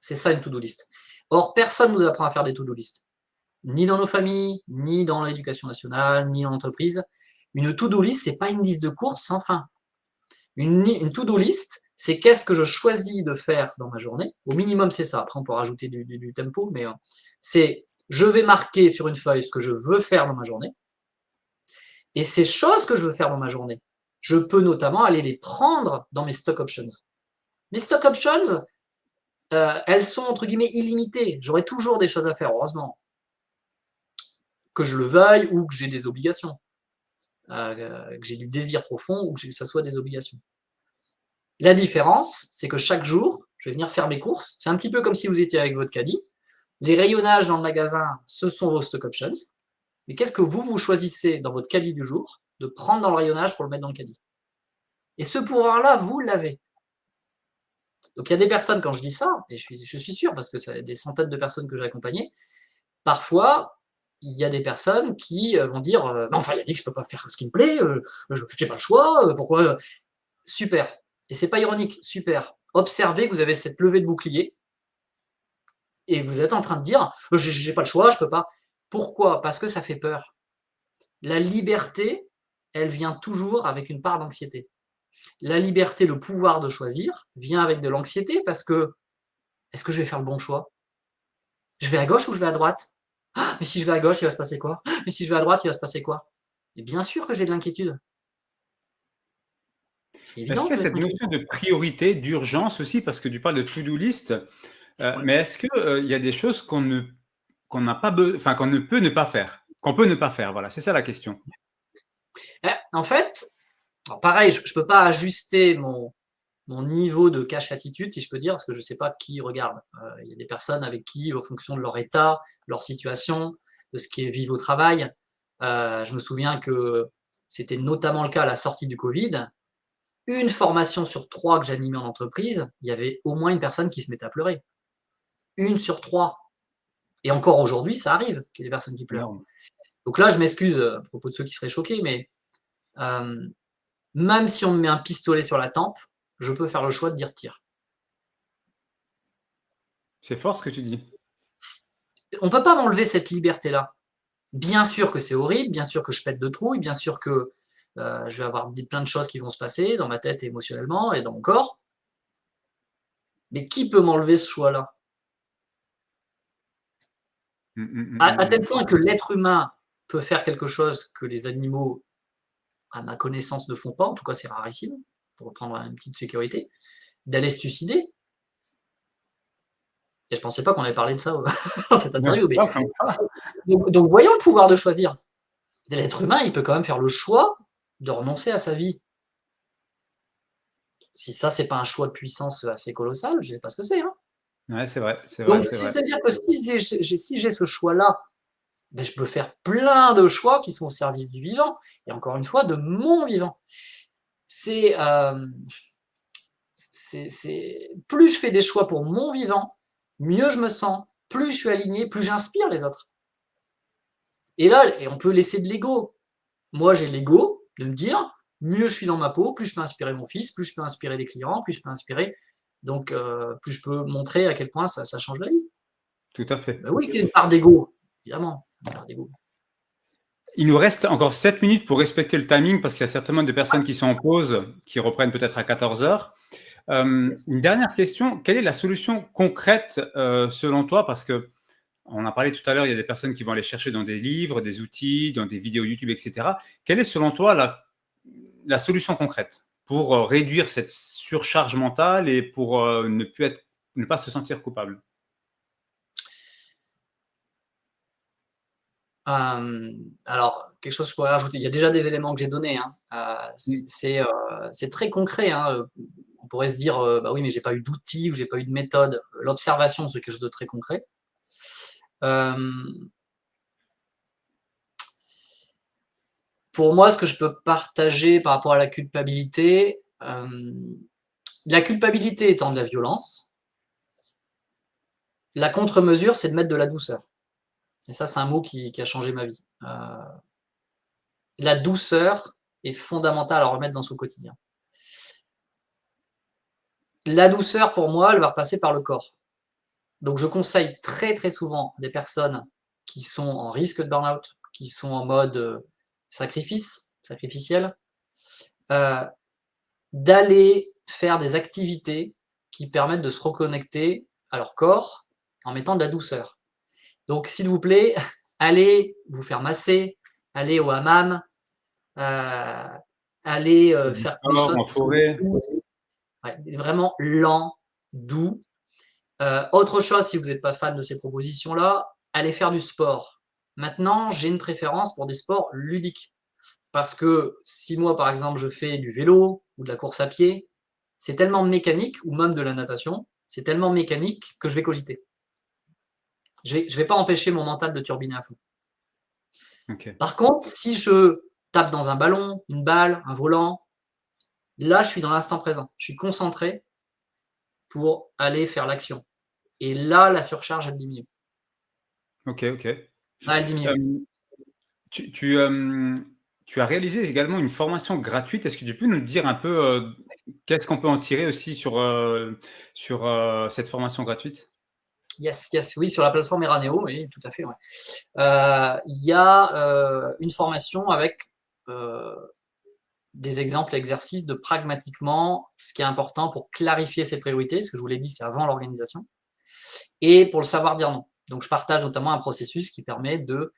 [SPEAKER 2] C'est ça une to-do list. Or, personne ne nous apprend à faire des to-do list. Ni dans nos familles, ni dans l'éducation nationale, ni en entreprise. Une to-do list, c'est pas une liste de courses sans fin. Une to-do list, c'est qu'est-ce que je choisis de faire dans ma journée. Au minimum, c'est ça. Après, on peut rajouter du tempo, mais c'est je vais marquer sur une feuille ce que je veux faire dans ma journée. Et ces choses que je veux faire dans ma journée, je peux notamment aller les prendre dans mes stock options. Mes stock options, elles sont entre guillemets illimitées. J'aurai toujours des choses à faire, heureusement. Que je le veuille ou que j'ai des obligations. Que j'ai du désir profond ou que ça soit des obligations. La différence, c'est que chaque jour, je vais venir faire mes courses. C'est un petit peu comme si vous étiez avec votre caddie. Les rayonnages dans le magasin, ce sont vos stock options. Mais qu'est-ce que vous choisissez dans votre caddie du jour de prendre dans le rayonnage pour le mettre dans le caddie? Et ce pouvoir-là, vous l'avez. Donc il y a des personnes, quand je dis ça, et je suis sûr, parce que c'est des centaines de personnes que j'ai accompagnées, parfois, il y a des personnes qui vont dire «Mais enfin Yannick, je ne peux pas faire ce qui me plaît, je n'ai pas le choix, pourquoi?» Super. Et c'est pas ironique, super. Observez que vous avez cette levée de bouclier et vous êtes en train de dire j'ai pas le choix, je peux pas. Pourquoi? Parce que ça fait peur. La liberté, elle vient toujours avec une part d'anxiété. La liberté, le pouvoir de choisir, vient avec de l'anxiété parce que est-ce que je vais faire le bon choix? Je vais à gauche ou je vais à droite? Ah, mais si je vais à gauche, il va se passer quoi? Mais si je vais à droite, il va se passer quoi? Et bien sûr que j'ai de l'inquiétude. C'est
[SPEAKER 1] Est-ce
[SPEAKER 2] évident
[SPEAKER 1] qu'il
[SPEAKER 2] que
[SPEAKER 1] y
[SPEAKER 2] je
[SPEAKER 1] a
[SPEAKER 2] vais être
[SPEAKER 1] cette
[SPEAKER 2] inquiet.
[SPEAKER 1] notion de priorité, d'urgence aussi, parce que tu parles de to-do list,
[SPEAKER 2] Ouais.
[SPEAKER 1] mais est-ce que, il y a des choses qu'on n'a pas enfin, qu'on ne peut ne pas faire? Qu'on peut ne pas faire, voilà, c'est ça la question.
[SPEAKER 2] En fait, alors pareil, je ne peux pas ajuster mon niveau de cash attitude, si je peux dire, parce que je ne sais pas qui regarde. Il y a des personnes avec qui, en fonction de leur état, leur situation, de ce qu'ils vivent au travail, je me souviens que c'était notamment le cas à la sortie du Covid. Une formation sur 3 que j'animais en entreprise, il y avait au moins une personne qui se mettait à pleurer. Une sur 3. Et encore aujourd'hui, ça arrive qu'il y ait des personnes qui pleurent.
[SPEAKER 1] Énorme.
[SPEAKER 2] Donc là, je m'excuse à propos de ceux qui seraient choqués, mais euh, même si on me met un pistolet sur la tempe, je peux faire le choix de dire tire.
[SPEAKER 1] C'est fort ce que tu dis.
[SPEAKER 2] On ne peut pas m'enlever cette liberté-là. Bien sûr que c'est horrible, bien sûr que je pète de trouille, bien sûr que je vais avoir plein de choses qui vont se passer dans ma tête émotionnellement et dans mon corps. Mais qui peut m'enlever ce choix-là?
[SPEAKER 1] Mmh, mmh, mmh,
[SPEAKER 2] À
[SPEAKER 1] mmh,
[SPEAKER 2] tel
[SPEAKER 1] mmh.
[SPEAKER 2] point que l'être humain peut faire quelque chose que les animaux, à ma connaissance, ne font pas, en tout cas c'est rarissime, pour prendre une petite sécurité, d'aller se suicider. Et je ne pensais pas qu'on avait parlé de ça dans cette
[SPEAKER 1] Non,
[SPEAKER 2] interview, mais
[SPEAKER 1] pas comme ça.
[SPEAKER 2] donc voyons le pouvoir de choisir. L'être humain, il peut quand même faire le choix de renoncer à sa vie. Si ça, c'est pas un choix de puissance assez colossal, je ne sais pas ce que c'est. Hein.
[SPEAKER 1] Ouais, c'est vrai, c'est vrai,
[SPEAKER 2] Donc,
[SPEAKER 1] c'est vrai.
[SPEAKER 2] c'est-à-dire que si j'ai ce choix-là, ben, je peux faire plein de choix qui sont au service du vivant, et encore une fois, de mon vivant. C'est, plus je fais des choix pour mon vivant, mieux je me sens, plus je suis aligné, plus j'inspire les autres. Et là, et on peut laisser de l'ego. Moi, j'ai l'ego de me dire, mieux je suis dans ma peau, plus je peux inspirer mon fils, plus je peux inspirer des clients, plus je peux inspirer. Donc, plus je peux montrer à quel point ça change la vie.
[SPEAKER 1] Tout à fait.
[SPEAKER 2] Ben oui, il y a une part d'ego, évidemment. Une part d'ego.
[SPEAKER 1] Il nous reste encore 7 minutes pour respecter le timing parce qu'il y a certainement des personnes qui sont en pause, qui reprennent peut-être à 14 heures.
[SPEAKER 2] Yes.
[SPEAKER 1] Une dernière question, quelle est la solution concrète selon toi? Parce que on a parlé tout à l'heure, il y a des personnes qui vont aller chercher dans des livres, des outils, dans des vidéos YouTube, etc. Quelle est selon toi la solution concrète pour réduire cette surcharge mentale et pour ne pas se sentir coupable?
[SPEAKER 2] Alors, quelque chose que je pourrais rajouter, il y a déjà des éléments que j'ai donnés. Hein.
[SPEAKER 1] Mm.
[SPEAKER 2] C'est très concret. Hein. On pourrait se dire, bah oui, mais j'ai pas eu d'outils ou j'ai pas eu de méthode. L'observation, c'est quelque chose de très concret. Pour moi, ce que je peux partager par rapport à la culpabilité étant de la violence, la contre-mesure, c'est de mettre de la douceur. Et ça, c'est un mot qui a changé ma vie. La douceur est fondamentale à remettre dans son quotidien. La douceur, pour moi, elle va repasser par le corps. Donc, je conseille très, très souvent des personnes qui sont en risque de burn-out, qui sont en mode sacrificiel, euh, d'aller faire des activités qui permettent de se reconnecter à leur corps en mettant de la douceur. Donc, s'il vous plaît, allez vous faire masser, allez au hammam, allez faire des choses
[SPEAKER 1] En
[SPEAKER 2] qui sont
[SPEAKER 1] forêt.
[SPEAKER 2] douces, ouais, vraiment lent, doux. Autre chose, si vous n'êtes pas fan de ces propositions-là, allez faire du sport. Maintenant, j'ai une préférence pour des sports ludiques. Parce que si moi, par exemple, je fais du vélo ou de la course à pied, c'est tellement mécanique, ou même de la natation, c'est tellement mécanique que je vais cogiter. Je vais pas empêcher mon mental de turbiner à fond.
[SPEAKER 1] OK.
[SPEAKER 2] Par contre, si je tape dans un ballon, une balle, un volant, là, je suis dans l'instant présent. Je suis concentré pour aller faire l'action. Et là, la surcharge, elle diminue.
[SPEAKER 1] OK, OK.
[SPEAKER 2] Là, elle diminue.
[SPEAKER 1] Hem, tu as réalisé également une formation gratuite. Est-ce que tu peux nous dire un peu, qu'est-ce qu'on peut en tirer aussi sur cette formation gratuite?
[SPEAKER 2] Yes, yes, oui, sur la plateforme Eraneo, oui, tout à fait, ouais. Il y a, une formation avec, heu, des exemples, exercices de pragmatiquement ce qui est important pour clarifier ses priorités, ce que je vous l'ai dit, c'est avant l'organisation, et pour le savoir dire non. Donc je partage notamment un processus qui permet de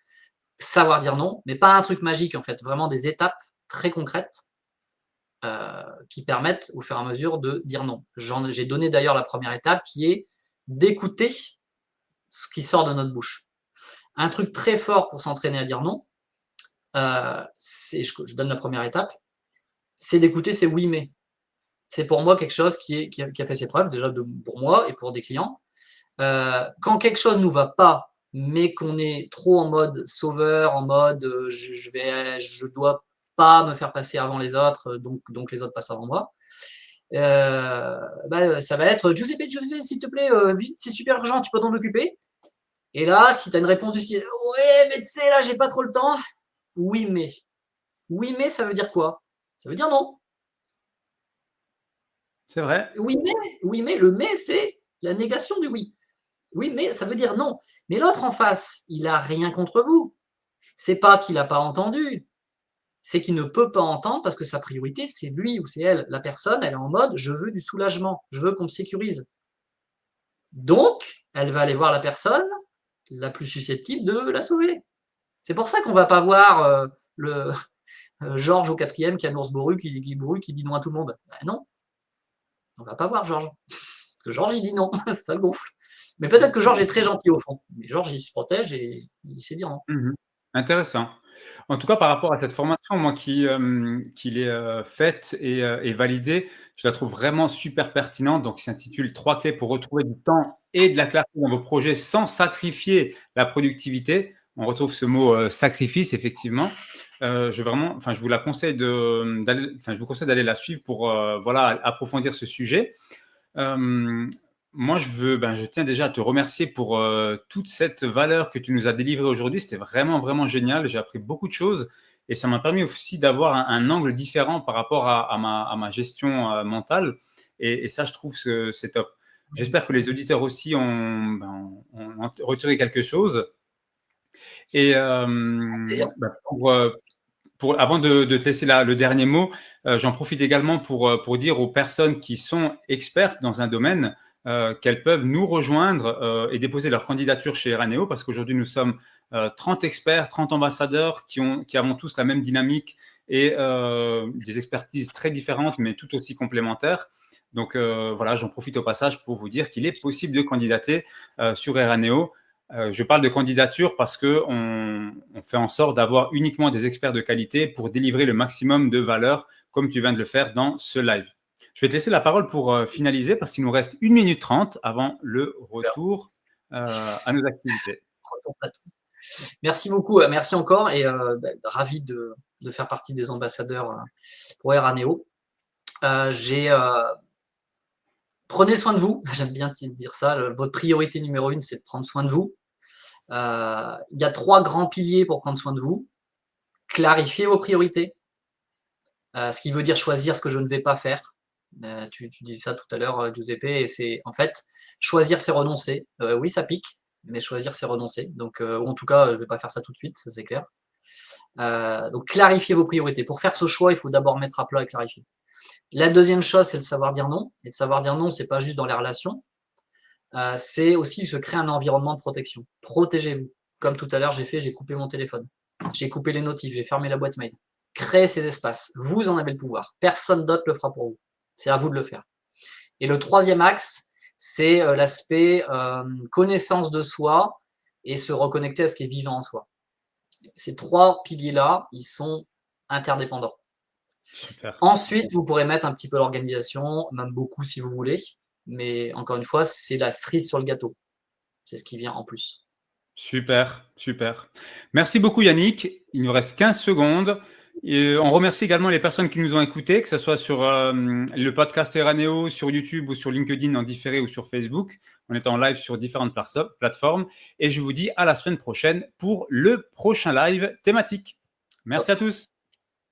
[SPEAKER 2] savoir dire non, mais pas un truc magique en fait, vraiment des étapes très concrètes, qui permettent au fur et à mesure de dire non. J'ai donné d'ailleurs la première étape qui est d'écouter ce qui sort de notre bouche. Un truc très fort pour s'entraîner à dire non, c'est je donne la première étape, c'est d'écouter ces oui mais. C'est pour moi quelque chose qui a fait ses preuves déjà pour moi et pour des clients. Quand quelque chose nous va pas, mais qu'on est trop en mode sauveur, en mode je dois pas me faire passer avant les autres, donc les autres passent avant moi. Ça va être Giuseppe, Giuseppe, s'il te plaît, vite, c'est super urgent, tu peux t'en occuper. Et là, si tu as une réponse du style ouais, mais tu sais, là, j'ai pas trop le temps. Oui, mais. Oui, mais ça veut dire quoi? Ça veut dire non.
[SPEAKER 1] C'est vrai.
[SPEAKER 2] Oui, mais, le mais, c'est la négation du oui. Oui, mais ça veut dire non. Mais l'autre en face, il a rien contre vous. C'est pas qu'il a pas entendu, c'est qu'il ne peut pas entendre parce que sa priorité, c'est lui ou c'est elle. La personne, elle est en mode je veux du soulagement, je veux qu'on me sécurise. Donc, elle va aller voir la personne la plus susceptible de la sauver. C'est pour ça qu'on va pas voir le Georges au quatrième qui a l'ours bourru qui dit non à tout le monde. Ben non, on va pas voir Georges. Parce que Georges, il dit non, ça le gonfle. Mais peut-être que Georges est très gentil au fond. Mais Georges, il se protège et il sait dire non.
[SPEAKER 1] Mmh. Intéressant. En tout cas, par rapport à cette formation, moi qui l'ai, faite et validée, je la trouve vraiment super pertinente. Donc, il s'intitule «3 clés pour retrouver du temps et de la clarté dans vos projets sans sacrifier la productivité». On retrouve ce mot, sacrifice effectivement. Je vous la conseille je vous conseille d'aller la suivre pour, voilà, approfondir ce sujet. Hem, Moi, je tiens déjà à te remercier pour, toute cette valeur que tu nous as délivrée aujourd'hui. C'était vraiment, vraiment génial. J'ai appris beaucoup de choses et ça m'a permis aussi d'avoir un angle différent par rapport à ma gestion, mentale et ça, je trouve que c'est top. J'espère que les auditeurs aussi ont retiré quelque chose et
[SPEAKER 2] Plaisir.
[SPEAKER 1] avant de te laisser le dernier mot, j'en profite également pour dire aux personnes qui sont expertes dans un domaine qu'elles peuvent nous rejoindre et déposer leur candidature chez Eraneo parce qu'aujourd'hui, nous sommes 30 experts, 30 ambassadeurs qui avons tous la même dynamique et des expertises très différentes, mais tout aussi complémentaires. Donc voilà, j'en profite au passage pour vous dire qu'il est possible de candidater sur Eraneo. Je parle de candidature parce qu'on fait en sorte d'avoir uniquement des experts de qualité pour délivrer le maximum de valeur, comme tu viens de le faire dans ce live. Je vais te laisser la parole pour finaliser parce qu'il nous reste 1 minute 30 avant le retour à nos activités.
[SPEAKER 2] Merci beaucoup, merci encore et ravi de faire partie des ambassadeurs pour Eraneo. Prenez soin de vous, j'aime bien dire ça, votre priorité numéro 1, c'est de prendre soin de vous. Il y a 3 grands piliers pour prendre soin de vous. Clarifier vos priorités, ce qui veut dire choisir ce que je ne vais pas faire. Tu disais ça tout à l'heure, Giuseppe, et c'est en fait, choisir c'est renoncer. Oui, ça pique, mais choisir c'est renoncer. Donc, ou en tout cas, je ne vais pas faire ça tout de suite, ça c'est clair. Donc clarifier vos priorités. Pour faire ce choix, il faut d'abord mettre à plat et clarifier. La deuxième chose, c'est le savoir dire non. Et le savoir dire non, c'est pas juste dans les relations, c'est aussi se créer un environnement de protection. Protégez-vous. Comme tout à l'heure, j'ai coupé mon téléphone, j'ai coupé les notifs, j'ai fermé la boîte mail. Créez ces espaces. Vous en avez le pouvoir. Personne d'autre le fera pour vous. C'est à vous de le faire. Et le troisième axe, c'est l'aspect connaissance de soi et se reconnecter à ce qui est vivant en soi. Ces 3 piliers-là, ils sont interdépendants.
[SPEAKER 1] Super.
[SPEAKER 2] Ensuite, vous pourrez mettre un petit peu l'organisation, même beaucoup si vous voulez, mais encore une fois, c'est la cerise sur le gâteau. C'est ce qui vient en plus.
[SPEAKER 1] Super, super. Merci beaucoup Yannick. Il nous reste 15 secondes. Et on remercie également les personnes qui nous ont écoutés, que ce soit sur le podcast Eraneo, sur YouTube ou sur LinkedIn en différé ou sur Facebook. On est en live sur différentes plateformes. Et je vous dis à la semaine prochaine pour le prochain live thématique. Merci à tous.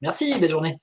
[SPEAKER 2] Merci, belle journée.